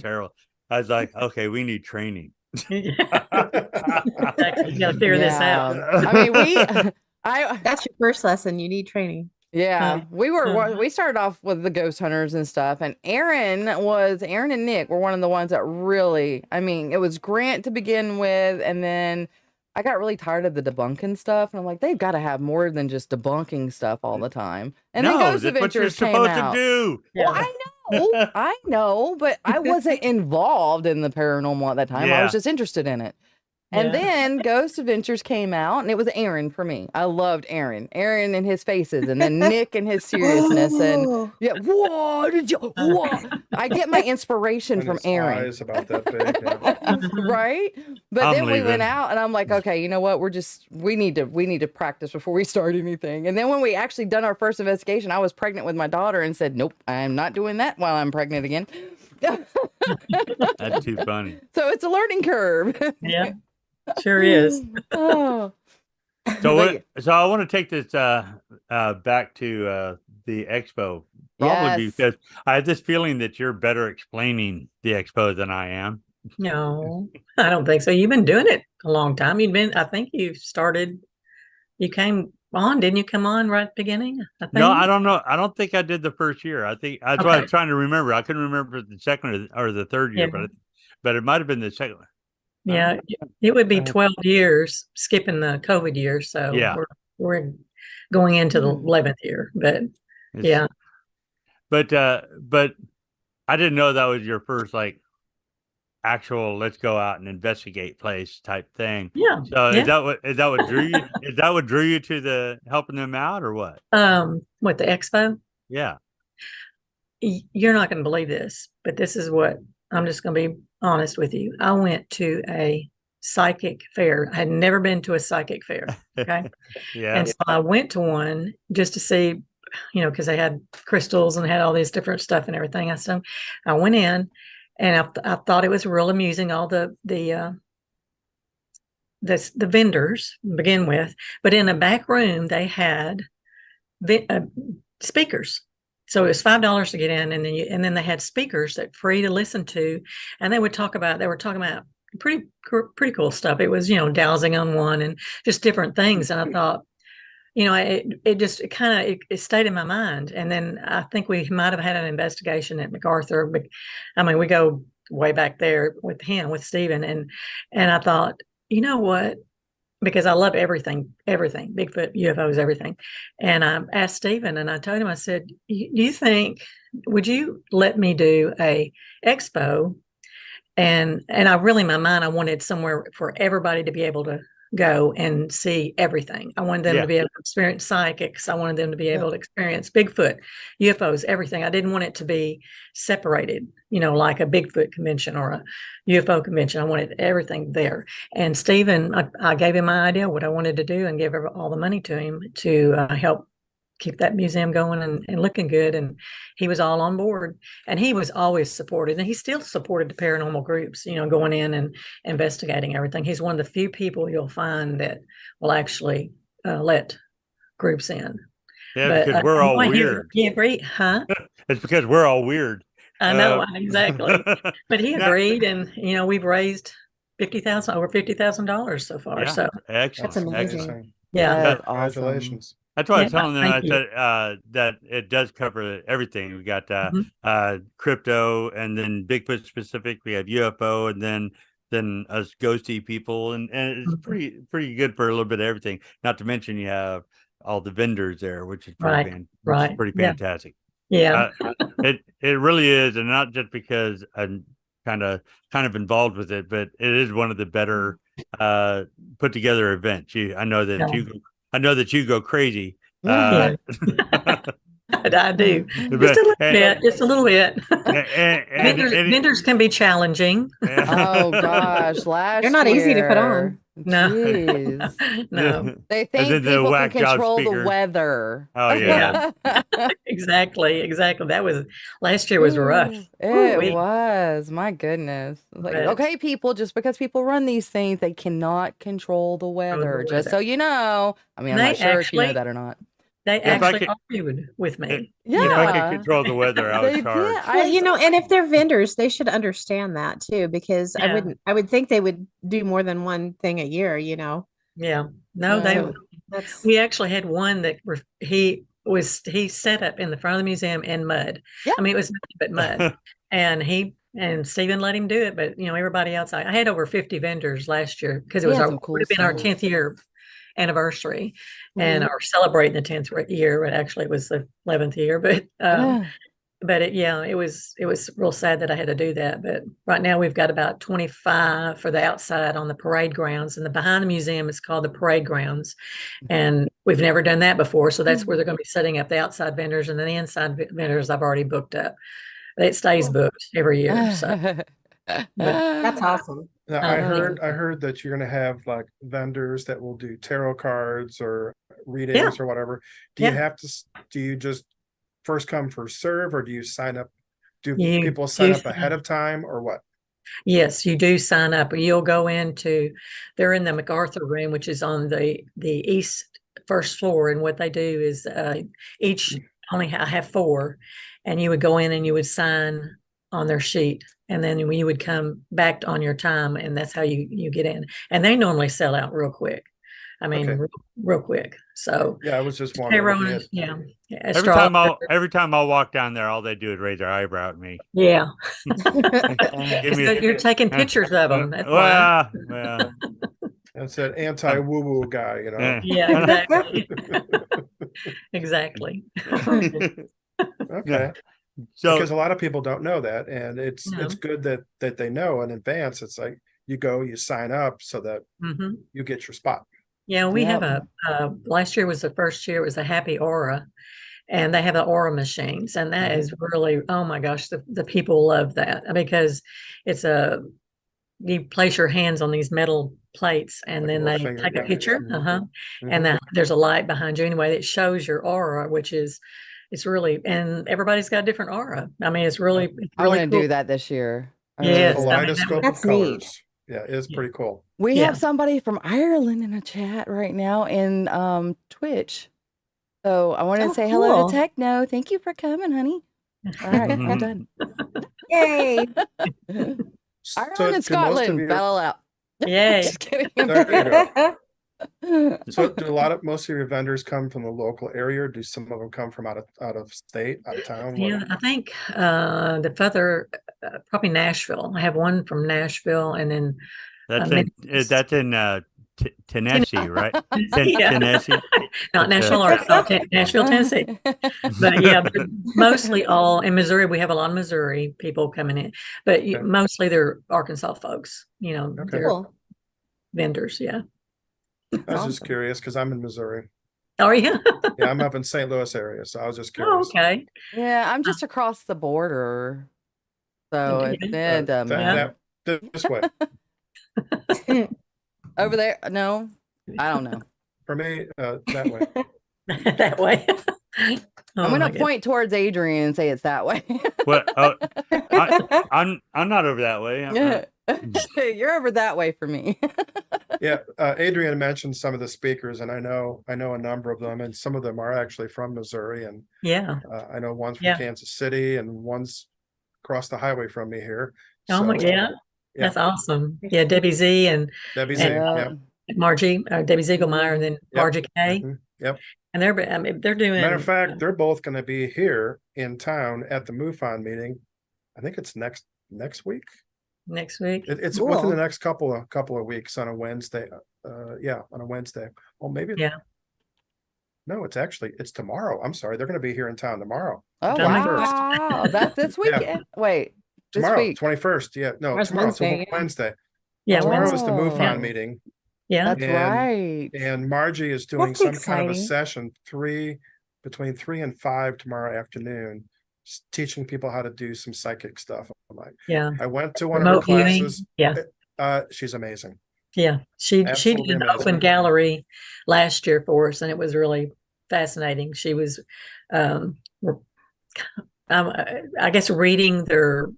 terrible. I was like, okay, we need training. You gotta figure this out. I mean, that's your first lesson. You need training. Yeah, we started off with the ghost hunters and stuff, and Aaron and Nick were one of the ones that really, I mean, it was Grant to begin with, and then I got really tired of the debunking stuff, and I'm like, they've got to have more than just debunking stuff all the time. And then No, Ghost that's what you're Adventures came supposed to out. do. Well, I know, but I wasn't involved in the paranormal at that time. I was just interested in it. And then Ghost Adventures came out, and it was Aaron for me. I loved Aaron and his faces, and then Nick and his seriousness, and whoa, did you? Whoa. I get my inspiration And from his Aaron, eyes about that big. Yeah. right? But I'm then we leaving. went out, and I'm like, okay, you know what? We need to practice before we start anything. And then when we actually done our first investigation, I was pregnant with my daughter, and said, nope, I'm not doing that while I'm pregnant again. That's too funny. So it's a learning curve. Yeah. Sure is. Oh. So I want to take this back to the expo, probably because I had this feeling that you're better explaining the expo than I am. No, I don't think so. You've been doing it a long time. I think you came on, didn't you come on right at the beginning? I think. No, I don't know. I don't think I did the first year. I think that's what I was trying to remember. I couldn't remember the second or the third year, but it might have been the second one. Yeah, it would be 12 years, skipping the COVID year. So we're going into the 11th year, but But I didn't know that was your first like actual let's go out and investigate place type thing. Yeah. So is that what drew you? Is that what drew you to the helping them out or what? What, the expo? Yeah. You're not going to believe this, but this is what I'm just going to be honest with you. I went to a psychic fair. I had never been to a psychic fair. Okay. And so I went to one just to see, because they had crystals and had all this different stuff and everything. I went in and I thought it was real amusing. All the vendors to begin with, but in a back room, they had speakers. So it was $5 to get in, and then they had speakers that free to listen to, and they were talking about pretty cool stuff. It was dowsing on one and just different things, and I thought, it stayed in my mind. And then I think we might have had an investigation at MacArthur. But I mean, we go way back there with Stephen, and I thought, you know what? Because I love everything, Bigfoot, UFOs, everything. And I asked Stephen, and I told him, I said, would you let me do a expo? And I really, in my mind, I wanted somewhere for everybody to be able to go and see everything. I wanted them to be able to experience psychics. I wanted them to be able to experience Bigfoot, UFOs, everything. I didn't want it to be separated, like a Bigfoot convention or a UFO convention. I wanted everything there. And Stephen, I gave him my idea what I wanted to do and gave all the money to him to help keep that museum going and looking good. And he was all on board, and he was always supported, and he still supported the paranormal groups, going in and investigating everything. He's one of the few people you'll find that will actually let groups in. Yeah, because we're all weird. He agreed, huh? It's because we're all weird. I know, exactly. But he agreed, and we've raised over $50,000 so far. Yeah, so That's amazing. amazing. Yeah, Congratulations. That's why I was telling them. I said that it does cover everything. We got crypto, and then Bigfoot specific. We have UFO, and then us ghosty people, and it's pretty good for a little bit of everything. Not to mention you have all the vendors there, which is pretty fantastic. Yeah, it really is, and not just because I'm kind of involved with it, but it is one of the better put together events. I know that you go crazy. I do. Just a little bit. Vendors can be challenging. Oh gosh, they're not easy to put on. No. No. They think people can control the weather. Oh yeah. Exactly. Last year was rough. It was. My goodness. Like, okay, people, just because people run these things, they cannot control the weather. Just so you know. I mean, I'm not sure if you know that or not. They actually argued with me. If I could control the weather, I would charge. Well, and if they're vendors, they should understand that too, because I would think they would do more than one thing a year, Yeah. No, we actually had one that he set up in the front of the museum in mud. Yeah. I mean, it was nothing but mud. And he and Stephen let him do it, but everybody else. I had over 50 vendors last year because it We was had our some cool would have been our stuff. 10th year anniversary, and are celebrating the 10th year. But actually, it was the 11th year. But it was real sad that I had to do that. But right now we've got about 25 for the outside on the parade grounds, and the behind the museum is called the parade grounds, and we've never done that before. So that's where they're going to be setting up the outside vendors, and then the inside vendors I've already booked up. It stays booked every year. So That's awesome. Now, Oh, I heard that you're going to have like vendors that will do tarot cards or readings Yeah. or whatever. Do you Yeah. have to? Do you just first come first serve, or do you sign up? Do You people sign do up ahead of time, or what? Yes, you do sign up. You'll go they're in the MacArthur room, which is on the east first floor. And what they do is each I have 4, and you would go in and you would sign on their sheet. And then you would come back on your time, and that's how you get in. And they normally sell out real quick. I mean, Okay. real quick. So Yeah, I was just wondering. If you had- Every time I walk down there, all they do is raise their eyebrow at me. Yeah. Give me You're taking pictures of them. That's why. well, That's that anti-woo-woo guy, you know. Yeah, exactly. Exactly. Okay. So Because a lot of people don't know that, and it's No. good that they know in advance. It's like you go, you sign up so that hmm you get your spot. Yeah, we have Yep. last year was the first year, it was a Happy Aura, and they have the Aura machines, and that is really, oh my gosh, the people love that because it's you place your hands on these metal plates, and Like a then little they finger, take a yeah. picture, Mhm. and there's a light behind you anyway that shows your aura, which is, it's really, and everybody's got a different aura. I mean, it's really I'm cool. gonna do that this year. I Yes, really I do. mean, Kaleidoscope of That's neat. colors. Yeah, it's Yeah. pretty cool. We Yeah. have somebody from Ireland in a chat right now in Twitch. So I wanted Oh, to say hello cool. to Techno. Thank you for coming, honey. All right, I'm done. Yay. Ireland So and do most of Scotland, your battle out. Yay. Just kidding. There you go. So do most of your vendors come from the local area, or do some of them come from out of state, out of town? What- Yeah, I think the further, probably Nashville. I have one from Nashville, and then that's in Tennessee, right? Yeah. Tennessee. Not Nashville, Arkansas, Nashville, Tennessee. But yeah, but mostly all in Missouri. We have a lot of Missouri people coming in, but Okay. mostly they're Arkansas folks. Okay. They're Cool. vendors. Yeah. I was just Awesome. curious because I'm in Missouri. Oh yeah. Yeah, I'm up in St. Louis area, so I was just Oh, curious. okay. Yeah, I'm just across the border. So Okay. it doesn't matter. This way. Over there? No, I don't know. For me, that way. That way. I'm Oh, gonna my goodness. point towards Adrian and say it's that way. What? I'm not over that way. Yeah. You're over that way for me. Yeah, Adrian mentioned some of the speakers, and I know a number of them, and some of them are actually from Missouri, and Yeah. I know one's from Yeah. Kansas City, and one's across the highway from me here. Oh my, So, yeah. That's awesome. Yeah, Debbie Z and Debbie Z, Yeah. yeah. Margie, Debbie Ziegelmeyer, and then Margie K. Mhm, yep. And they're doing. Matter of fact, they're both going to be here in town at the MUFON meeting. I think it's next week. next week. It's Cool. within the next couple of weeks on a Wednesday. Yeah, on a Wednesday. Well, maybe. Yeah. No, it's tomorrow. I'm sorry. They're going to be here in town tomorrow. Oh 21st. wow, that's this Yeah. weekend. Wait, this Tomorrow, week. 21st. Yeah, no, That's tomorrow. Wednesday, It's yeah. Wednesday. Yeah, Tomorrow Wednesday. is the Oh. MUFON meeting, Yeah. That's And- right. and Margie is doing That's some kind of a exciting. session between 3 and 5 tomorrow afternoon, teaching people how to do some psychic stuff. I'm like, Yeah. I went to one of her Remote viewing. classes. Yeah. She's amazing. Yeah. She Absolutely did an amazing. open gallery last year for us, and it was really fascinating. She was, I guess, reading their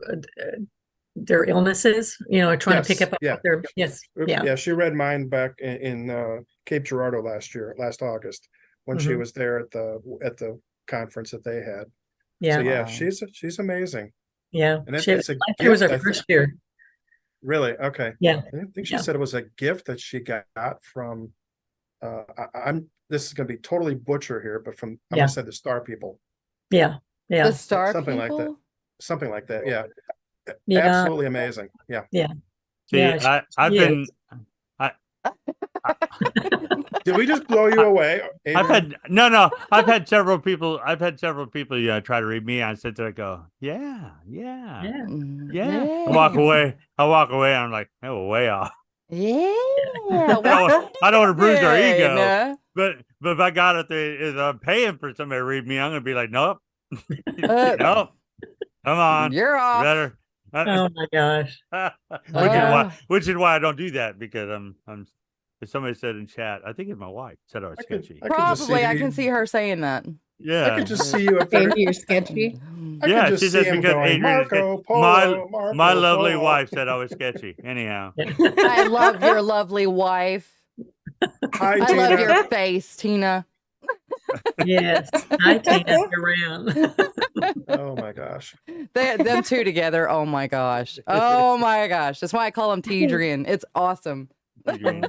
illnesses, trying to pick Yes, up on yeah. what their, yes. Yeah. Yeah, she read mine back in Cape Girardeau last August when she Mhm. was there at the conference that they had. Yeah. So yeah, Wow. she's amazing. Yeah. And She- it's a last year was gift, her I think. first year. Really? Okay. Yeah. I think she Yeah. said it was a gift that she got from this is gonna be totally butcher here, but I'm Yeah. gonna say the Star People. Yeah. Yeah. The star something like that. people. Something like that, yeah. Yeah. Absolutely amazing. Yeah. See, Yeah, I've she been. is. Did we just blow you away? I've Adrian? had no. I've had several people. Try to read me. I sit there and go, yeah. I walk away. I'm like, oh, way off. Yeah. I don't want to bruise their ego. No. But if I got it, if I'm paying for somebody to read me, I'm gonna be like, nope, nope. Come on, You're off. better. Oh my gosh. Which is why I don't do that, because I'm. If somebody said in chat, I think it's my wife said I was sketchy. Probably, I can see her saying that. Yeah, I could just see you up there. You're sketchy. I yeah, could just she see said him because going, Adrian is Marco sketchy. Polo, Marco My lovely Polo. wife said I was sketchy. Anyhow, I love your lovely wife. Hi, I Tina. love your face, Tina. Yes. Hi, Tina. You're around. Oh my gosh. Them two together. Oh my gosh. Oh my gosh. That's why I call them Tidrian. It's awesome. Adrian.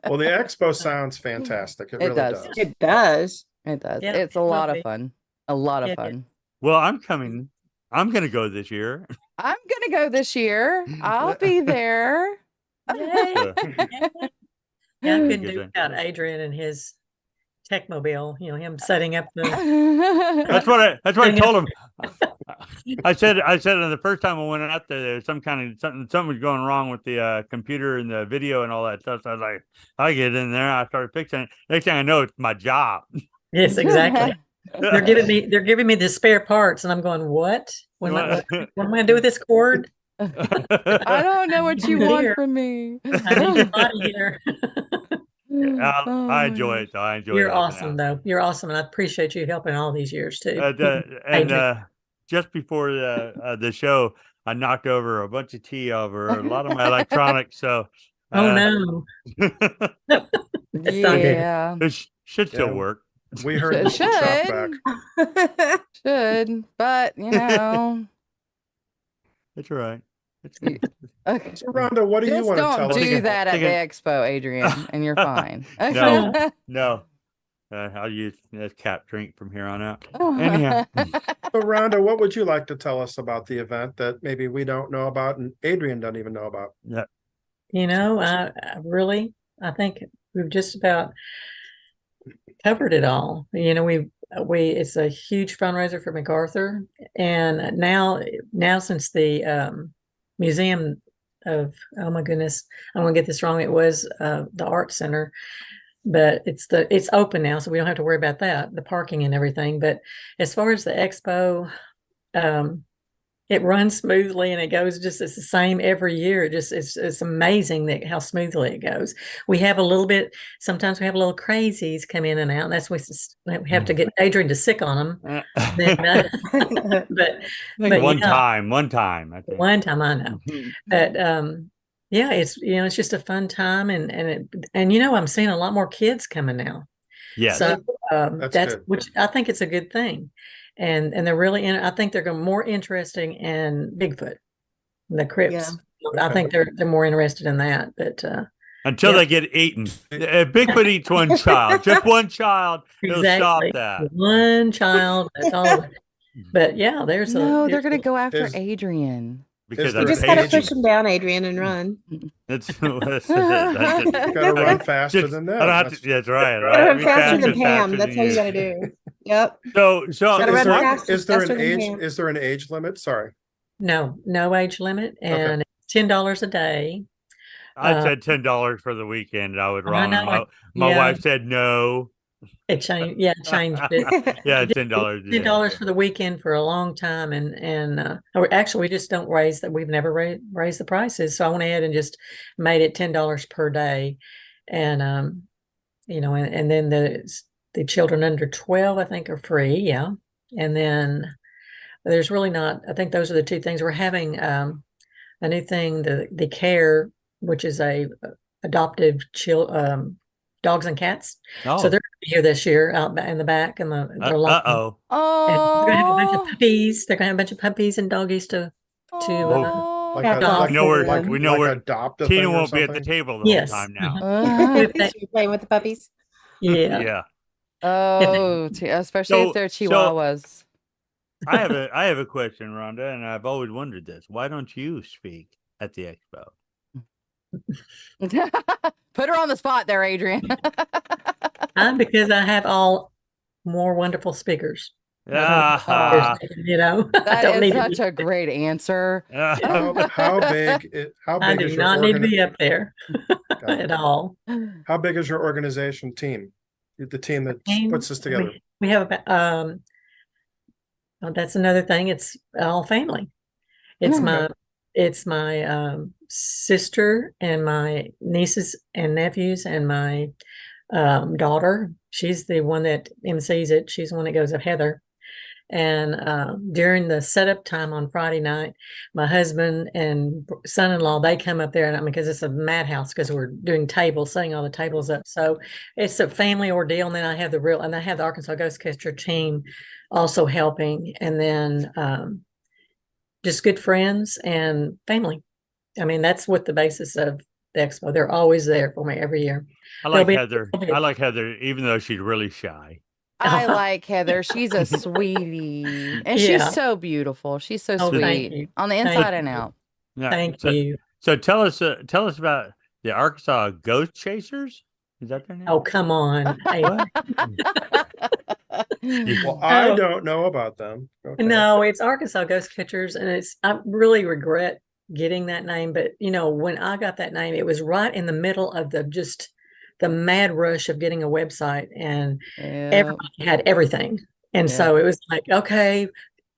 Well, the expo sounds fantastic. It It really does. does. It does. It does. Yeah, It's a lot of lovely. fun. A lot of Yeah, fun. Well, I'm coming. I'm gonna go this year. I'm gonna go this year. I'll be there. Yay. So, Yeah, I couldn't Good do thing. without Adrian and his tech mobile, him setting up the that's what I Dang it. told him. I said the first time I went out there was something was going wrong with the computer and the video and all that stuff. So I was like, I get in there, I started fixing it. Next thing I know, it's my job. Yes, exactly. They're giving me the spare parts, and I'm going, what? What am I gonna do with this cord? I don't know what you want from me. I need your body here. Oh I enjoy it though. I enjoy You're helping awesome, out. though. You're awesome, and I appreciate you helping all these years too. And just before the show, I knocked over a bunch of tea over a lot of my electronics. So Oh no. That's not good. Yeah. it should still Yeah. work. We heard It the shop should. back. Should, but It's all right. Okay. So, Rhonda, what do you Just want to don't tell us? do that at the Thinking- expo, Adrian, and you're fine. No. No. I'll use that cap drink from here on out. Anyhow. So, Rhonda, what would you like to tell us about the event that maybe we don't know about and Adrian doesn't even know about? I think we've just about covered it all. It's a huge fundraiser for MacArthur, and now since the museum of, oh my goodness, I'm gonna get this wrong. It was the art center, but it's open now, so we don't have to worry about that, the parking and everything. But as far as the expo, it runs smoothly, and it's the same every year. It's amazing how smoothly it goes. Sometimes we have a little crazies come in and out, and that's we have to get Adrian to sick on them. But One time, I think. one time I know. But yeah, it's just a fun time, and I'm seeing a lot more kids coming now. Yes. So That's good. which I think it's a good thing. And they're really I think they're more interesting in Bigfoot, the crypts. I think they're more interested in that. But Until they get eaten. Bigfoot eats one child, just one child. It'll stop that. One child. That's all. But yeah, they're gonna go after is- Adrian. Because there You I'm just gotta patient. push them down, Adrian, and run. That's You gotta run faster than them. I don't have to. That's right. Gotta run Be faster than Pam. faster That's than how you gotta do. Yep. So Gotta run is there, faster- is there faster an than age? Pam. Is there an age limit? Sorry. no age limit, and it's $10 a day. I said $10 for the weekend. I was I wrong. know, My yeah. wife said no. It changed. Yeah, it changed it. Yeah, $10. $10 for the weekend for a long time, and actually we just don't raise that. We've never raised the prices, so I went ahead and just made it $10 per day, and and then the children under 12 I think are free, yeah, and then there's really not. I think those are the two things. We're having a new thing, the care, which is a adoptive dogs and cats. Oh. So they're here this year out in the back, and they're Uh-oh. and they're gonna have a bunch of Oh, puppies. They're gonna have a bunch of puppies and doggies to Like That's a, awesome. like, We know where- like, we know like where adopt a Tina thing or won't be at the something? table the Yes. whole time now. With So you're playing with the puppies? yeah. Yeah. Oh, especially So- if they're so- chihuahuas. I have a question, Rhonda, and I've always wondered this. Why don't you speak at the expo? Put her on the spot there, Adrian. Because I have all more wonderful speakers. Ah, You know, I That don't is need such to a great answer. How big I do is your not need to be up there Got it. at all. How big is your organization team? The team that And puts this together. we have about well, that's another thing. It's all family. It's Mm. my sister and my nieces and nephews and my daughter. She's the one that MCs it. She's the one that goes with Heather. And during the setup time on Friday night, my husband and son-in-law, they come up there, and I mean, because it's a madhouse because we're doing tables, setting all the tables up. So it's a family ordeal. And then I have and I have the Arkansas Ghost Catcher team also helping, and then just good friends and family. I mean, that's what the basis of the expo. They're always there for me every year. I like Heather. I like Heather, even though she's really shy. I like Heather. She's a sweetie. And she's so beautiful. She's so sweet on the inside and out. Yeah. Thank you. So tell us about the Arkansas Ghost Chasers. Is that their name? Oh, come on. Well, I don't know about them. Okay. No, it's Arkansas Ghost Catchers, and I really regret getting that name, but you know, when I got that name, it was right in the middle of the mad rush of getting a website, and everybody had everything. And so it was like, okay,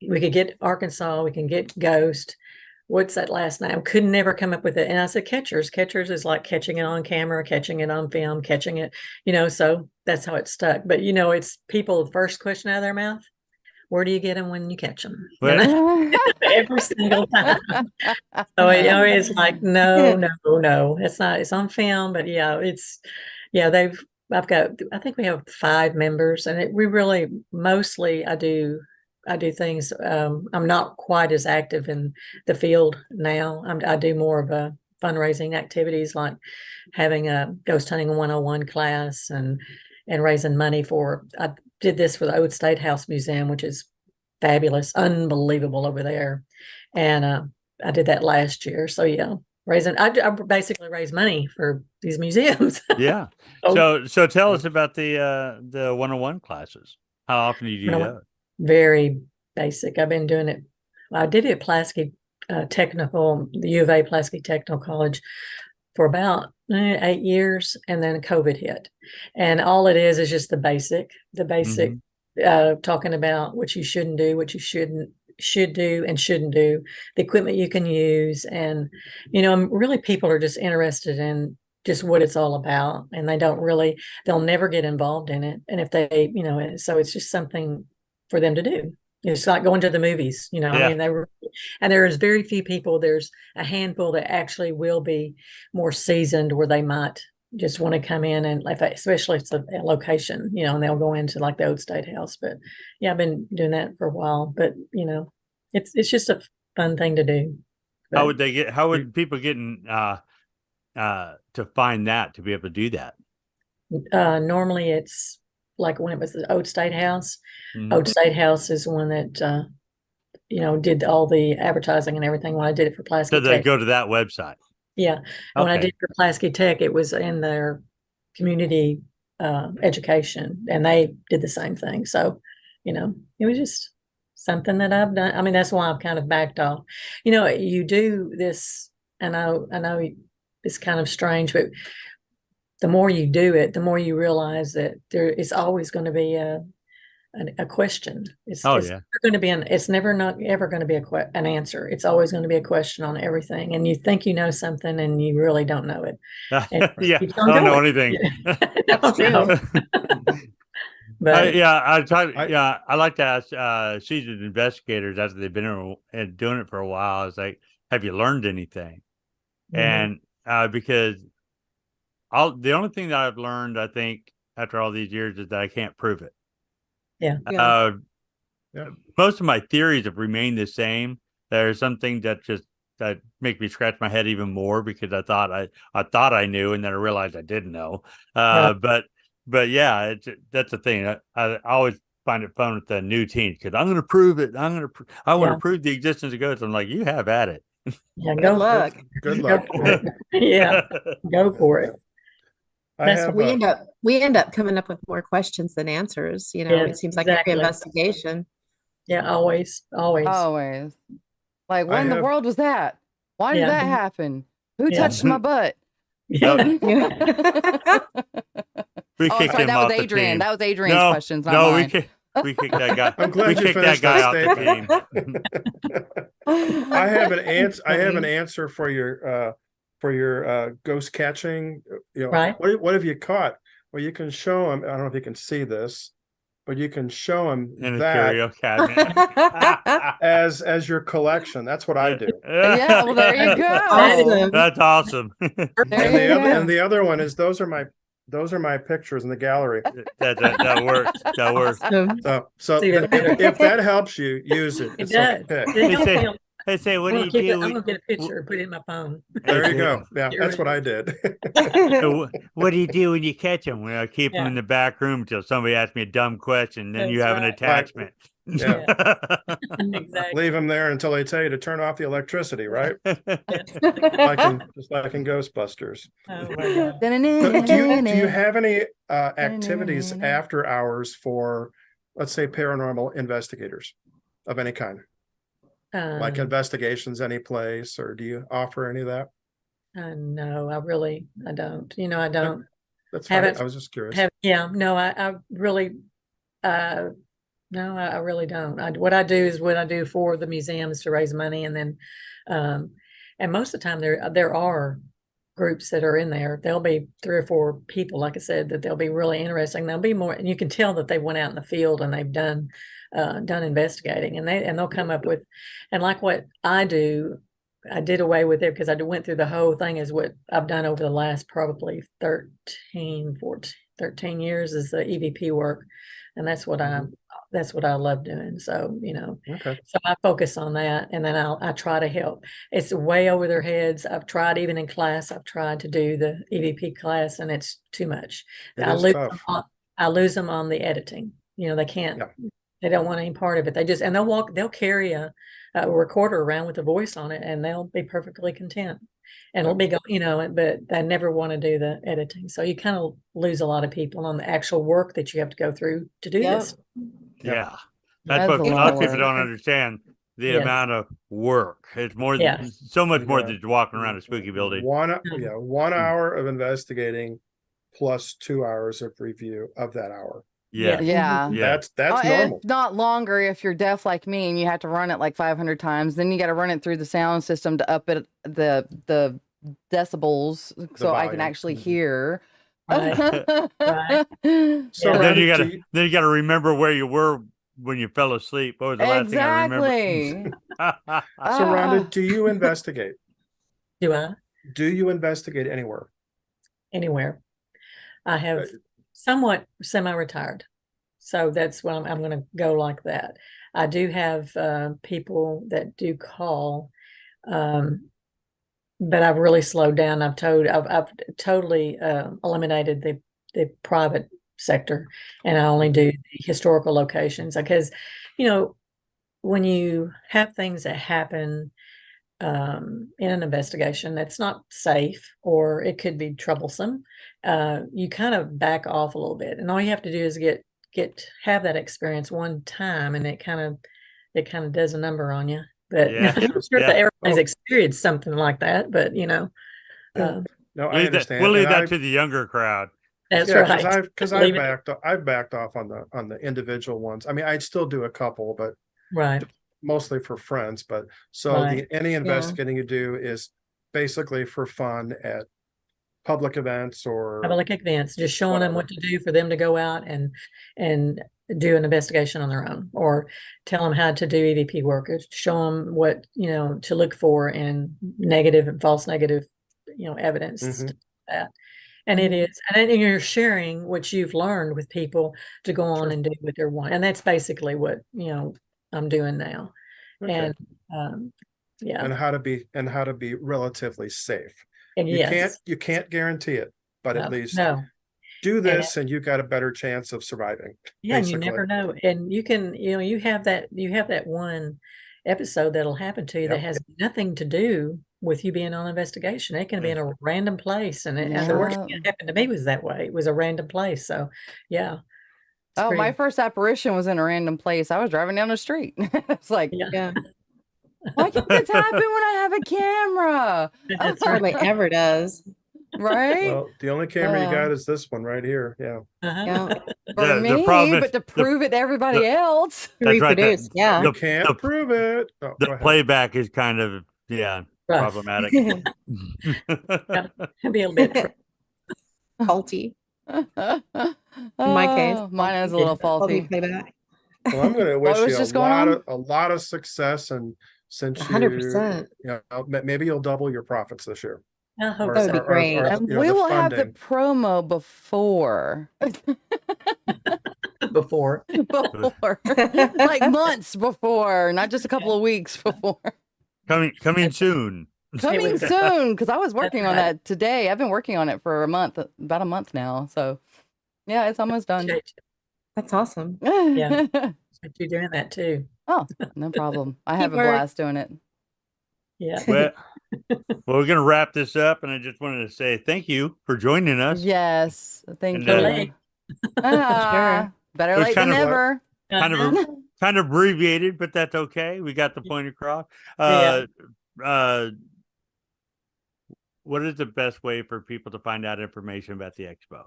we could get Arkansas, we can get Ghost. What's that last name? Could never come up with it. And I said, Catchers. Catchers is like catching it on camera, catching it on film, catching it, you know, so that's how it stuck. But, you know, it's people, the first question out of their mouth, where do you get them when you catch them? Every single time. So it's like, no, it's not, it's on film, but I think we have 5 members, and we really, mostly I do things. I'm not quite as active in the field now. I do more of a fundraising activities, like having a ghost hunting 101 class and raising money I did this for the Old State House Museum, which is fabulous, unbelievable over there. And I did that last year. So I basically raise money for these museums. Yeah. So tell us about the 101 classes. How often do you do that? Very basic. I've been doing it. I did it at Pulaski Technical, the U of A Pulaski Technical College, for about 8 years, and then COVID hit. And all it is just the basic, talking about what you shouldn't do, what you should do and shouldn't do, the equipment you can use. And, you know, really people are just interested in just what it's all about, and they'll never get involved in it. And if they, you know, so it's just something for them to do. It's like going to the movies, you know. I mean, and there's very few people. There's a handful that actually will be more seasoned, where they might just want to come in, and especially if it's a location, you know, and they'll go into like the Old State House. But yeah, I've been doing that for a while. But you know, it's just a fun thing to do. But how would people get to find that, to be able to do that? Normally it's like when it was the Old State House. Old State House is one that you know, did all the advertising and everything when I did it for Pulaski Tech. So they go to that website. Yeah. And when I did for Pulaski Tech, it was in their community education, and they did the same thing. So, you know, it was just something that I've done. I mean, that's why I've kind of backed off. You know, you do this, and I know it's kind of strange, but the more you do it, the more you realize that there is always going to be a question. It's going to be it's never not ever going to be an answer. It's always going to be a question on everything, and you think you know something, and you really don't know it. I don't know anything. Don't know. But I like to ask seasoned investigators after they've been doing it for a while. I was like, have you learned anything? And because the only thing that I've learned, I think, after all these years, is that I can't prove it. Most of my theories have remained the same. There's something that make me scratch my head even more, because I thought I knew, and then I realized I didn't know. But yeah, that's the thing. I always find it fun with the new teens because I'm going to prove it. I want to prove the existence of ghosts. I'm like, you have at it. Yeah, Good luck. Good Go luck. for it. Yeah, go for it. I That's have We end up coming up with more questions than answers. You know, Yeah, it seems like exactly. every investigation. Yeah, always. Always. Like, what in the world was that? Why did that happen? Who touched my butt? Yeah. We Oh, kicked sorry, him that was off the Adrian. team. That was Adrian's questions, not mine. We kicked that guy. I'm glad we you kicked that finished guy that off the statement. team. I have an answer. I have an answer for your ghost catching. You know, Right. What have you caught? Well, you can show them. I don't know if you can see this, but you can show them In a that curio cabinet. as your collection. That's what I do. Yeah, well, there you go. Awesome. That's awesome. And the other one is those are my pictures in the gallery. That works. That works. Awesome. So See, that's better. if that helps you, use it. It It's does. okay. It helps me. Hey, say, what I'm do you do? gonna get a picture, put it in my phone. There you go. Yeah, Get that's rid what of I did. What do you do when you catch them? Well, I keep them Yeah. in the back room until somebody asks me a dumb question. Then you That's have an right. attachment. Yeah. Exactly. Leave them there until they tell you to turn off the electricity, right? Yes. Just like in Ghostbusters. Oh my God. So do you have any activities after hours for, let's say, paranormal investigators of any kind? Like investigations any place, or do you offer any of that? No, I don't. You know, I don't. That's fine. Haven't- I was just curious. No, I really, no, I really don't. What I do is what I do for the museums to raise money, and then, and most of the time there are groups that are in there. There'll be 3 or 4 people, like I said, that they'll be really interesting. There'll be more, and you can tell that they went out in the field and they've done investigating, and they'll come up with, and like what I do, I did away with it because I went through the whole thing is what I've done over the last probably 13 years is the EVP work. And that's what I love doing. So, you know, Okay. so I focus on that, and then I try to help. It's way over their heads. I've tried, even in class, I've tried to do the EVP class, and it's too much. It is tough. I lose them on the editing. You know, they can't, Yeah. they don't want any part of it. And they'll carry a recorder around with a voice on it, and they'll be perfectly content. And it'll be, you know, but I never want to do the editing. So you kind of lose a lot of people on the actual work that you have to go through to do this. Yeah. That's That's what a a lot lot of of people work. don't understand. The Yes. amount of work. It's more than Yes. so much more Yeah. than just walking around a spooky building. 1 hour of investigating plus 2 hours of review of that hour. Yeah. Yeah. Yeah. That's normal. If not longer, if you're deaf like me and you have to run it like 500 times, then you got to run it through the sound system to up it the decibels so I can volume. actually hear. Right. Right. So And then Rhonda, you gotta remember where you were when you fell asleep. What was the last thing I remember? Exactly. so Rhonda, do you investigate? Do I? Do you investigate anywhere? Anywhere. I have somewhat semi-retired. So that's what I'm going to go like that. I do have people that do call, but I've really slowed down. I've totally eliminated the private sector, and I only do the historical locations because, you know, when you have things that happen in an investigation that's not safe or it could be troublesome, you kind of back off a little bit, and all you have to do is have that experience one time, and it kind of does a number on you. But Yeah. I'm sure that everybody's experienced something like that, but you know, No, I understand. We'll leave And that to the younger crowd. that's yeah, right. because Leave it. I've backed off on the individual ones. I mean, I'd still do a couple, but Right. mostly for friends. But so Right. any investigating you do is basically for fun at public events or Public events, just showing them what to do for them to go out and do an investigation on their own, or tell them how to do EVP work, or show them what, you know, to look for in negative and false negative, you know, evidence. Mhm. That. And it is, and then you're sharing what you've learned with people to go on Sure. and do what they want. And that's basically what, you know, I'm doing now. Okay. And yeah. and how to be relatively safe. And yes. You can't guarantee it, but at least no. do this and you got a better chance of surviving. Yeah, and you basically. never know. And you can, you have that one episode that'll happen to you that has nothing to do with you being on investigation. It can be in a random place. And the worst thing that happened to me was that way. It was a random place. So yeah. Oh, my first apparition was in a random place. I was driving down the street. It's like, why can't this happen when I have a camera? It hardly ever does. Right? Well, the only camera you got is this one right here. Yeah. For me, but to prove it to everybody else. To reproduce, You can't prove it. Oh, the playback is kind of, problematic. It'd be a little bit faulty. In my case, mine is a little faulty. Playback. Well, I'm going to wish you a lot of success, and since 100%, maybe you'll double your profits this year. I hope that would be great. And we will have the promo before. Before. Like months before, not just a couple of weeks before. Coming soon. Coming soon, because I was working on that today. I've been working on it for about a month now. So yeah, it's almost done. That's awesome. Yeah. You're doing that too. Oh, no problem. I have a blast doing it. Yeah. Well, we're going to wrap this up, and I just wanted to say thank you for joining us. Yes, thank you. Sure. Better late than never. Kind of abbreviated, but that's okay. We got the point across. What is the best way for people to find out information about the expo?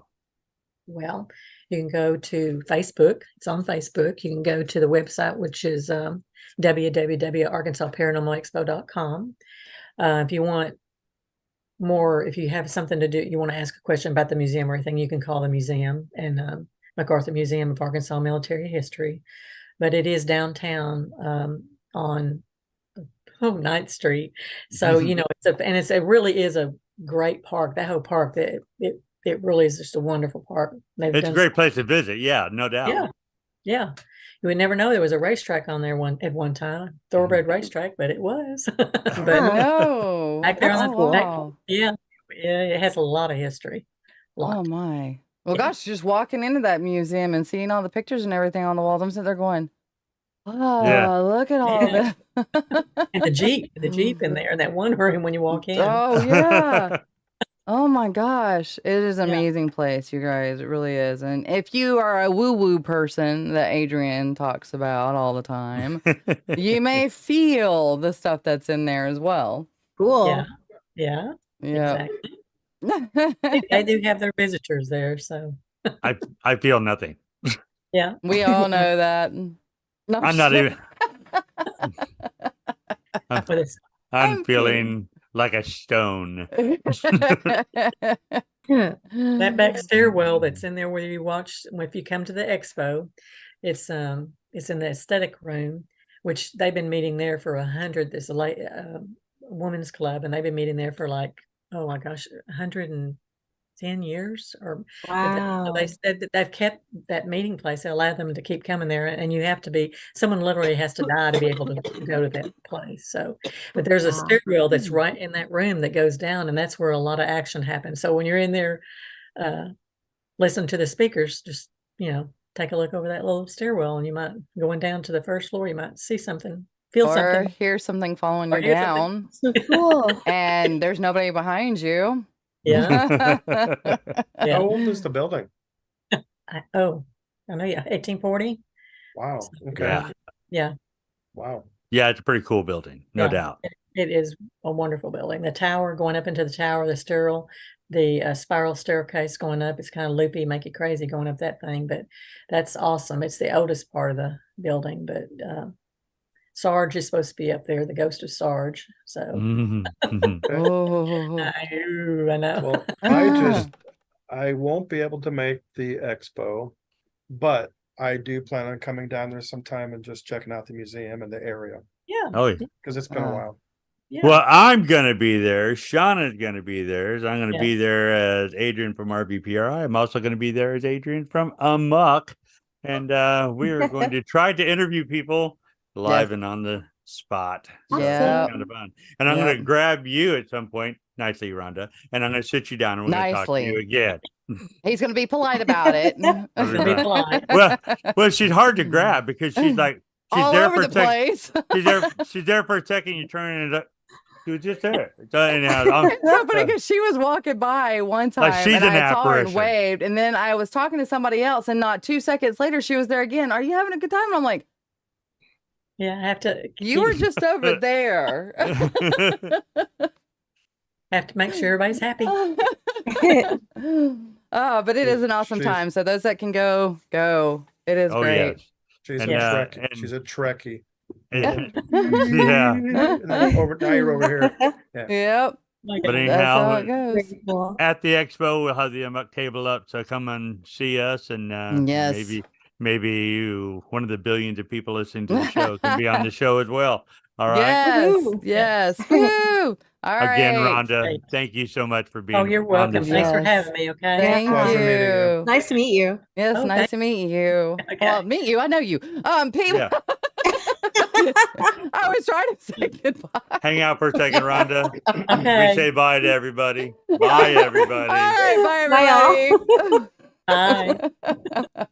Well, you can go to Facebook. It's on Facebook. You can go to the website, which is www.arkansasParanormalExpo.com. If you want more, if you have something to do, you want to ask a question about the museum or anything, you can call the museum and MacArthur Museum of Arkansas Military History. But it is downtown on 9th Street. So, it really is a great park. That whole park, it really is just a wonderful park. It's a great place to visit. Yeah, no doubt. Yeah. You would never know there was a racetrack on there at one time, thoroughbred racetrack, but it was. But no, back there on the back, it has a lot of history. Oh my! Well, gosh, just walking into that museum and seeing all the pictures and everything on the walls, I'm sitting there going, "Oh, look at all this!" And the Jeep in there, in that one room when you walk in. Oh yeah. Oh my gosh, it is an amazing place, you guys. It really is. And if you are a woo-woo person that Adrian talks about all the time, you may feel the stuff that's in there as well. Cool. Yeah. Exactly. They do have their visitors there, so I feel nothing. Yeah. We all know that. No, I'm not even I'm feeling like a stone. That back stairwell that's in there where you watch, if you come to the expo, it's in the aesthetic room, which they've been meeting there for 100. There's a women's club, and they've been meeting there for 110 years. Or wow. They said that they've kept that meeting place. They allow them to keep coming there, and you have to someone literally has to die to be able to go to that place. So, but there's a stairwell that's right in that room that goes down, and that's where a lot of action happens. So when you're in there, listen to the speakers, just take a look over that little stairwell, and you might, going down to the first floor, you might see something, feel something, hear something following you down. So cool. And there's nobody behind you. Yeah. How old is the building? I know. 1840. Wow. Okay. Yeah. Wow. Yeah, it's a pretty cool building, no doubt. It is a wonderful building. The tower, going up into the tower, the spiral staircase going up, it's kind of loopy, make you crazy going up that thing, but that's awesome. It's the oldest part of the building, but Sarge is supposed to be up there, the ghost of Sarge. So I know. Well, I won't be able to make the expo, but I do plan on coming down there sometime and just checking out the museum and the area. Yeah. Oh, yeah. Because it's been a while. Yeah. Well, I'm going to be there. Shauna's going to be there. So I'm going to be there as Adrian from RVPRI. I'm also going to be there as Adrian from A.M.O.K. And we are going to try to interview people live and on the spot. Yeah. Kind of fun. And I'm going to grab you at some point nicely, Rhonda, and I'm going to sit you down and we're going to talk to you Nicely. again. He's going to be polite about it. Be polite. Well, she's hard to grab because she's like she's All there over for the place. she's there for a second. You turn and she was just there. So anyhow, It's so funny because she was walking by one time Like she's and an I saw her and apparition. waved, and then I was talking to somebody else, and not 2 seconds later she was there again. Are you having a good time? And I'm like, Yeah, I have to. you were just over there. Have to make sure everybody's happy. Oh, but it is an awesome She's- time. So those that can go. It is Oh great. yes. She's And, a uh, Trekkie. and- She's a Trekkie. Yeah. And then now you're over here. Yep. Like, But That's how it anyhow, goes. at the expo, we'll have the AMOK table up. So come and see us, and Yes. maybe you, one of the billions of people listening to the show, can be on the show as well. All right. Yes. Woohoo. Yes. Woo. All right. Again, Rhonda, Great. thank you so much for being. Oh, you're on welcome. the Thanks show. for Yes. having me. Okay. Thank Pleasure meeting you. you. Nice to meet you. Yes, Okay. nice to meet you. Okay. Well, meet you. I know you. Pete, Yeah. I was trying to say goodbye. Hang out for a second, Rhonda. Okay. We say bye to everybody. Bye, everybody. All right, bye, Bye, everybody. Bye.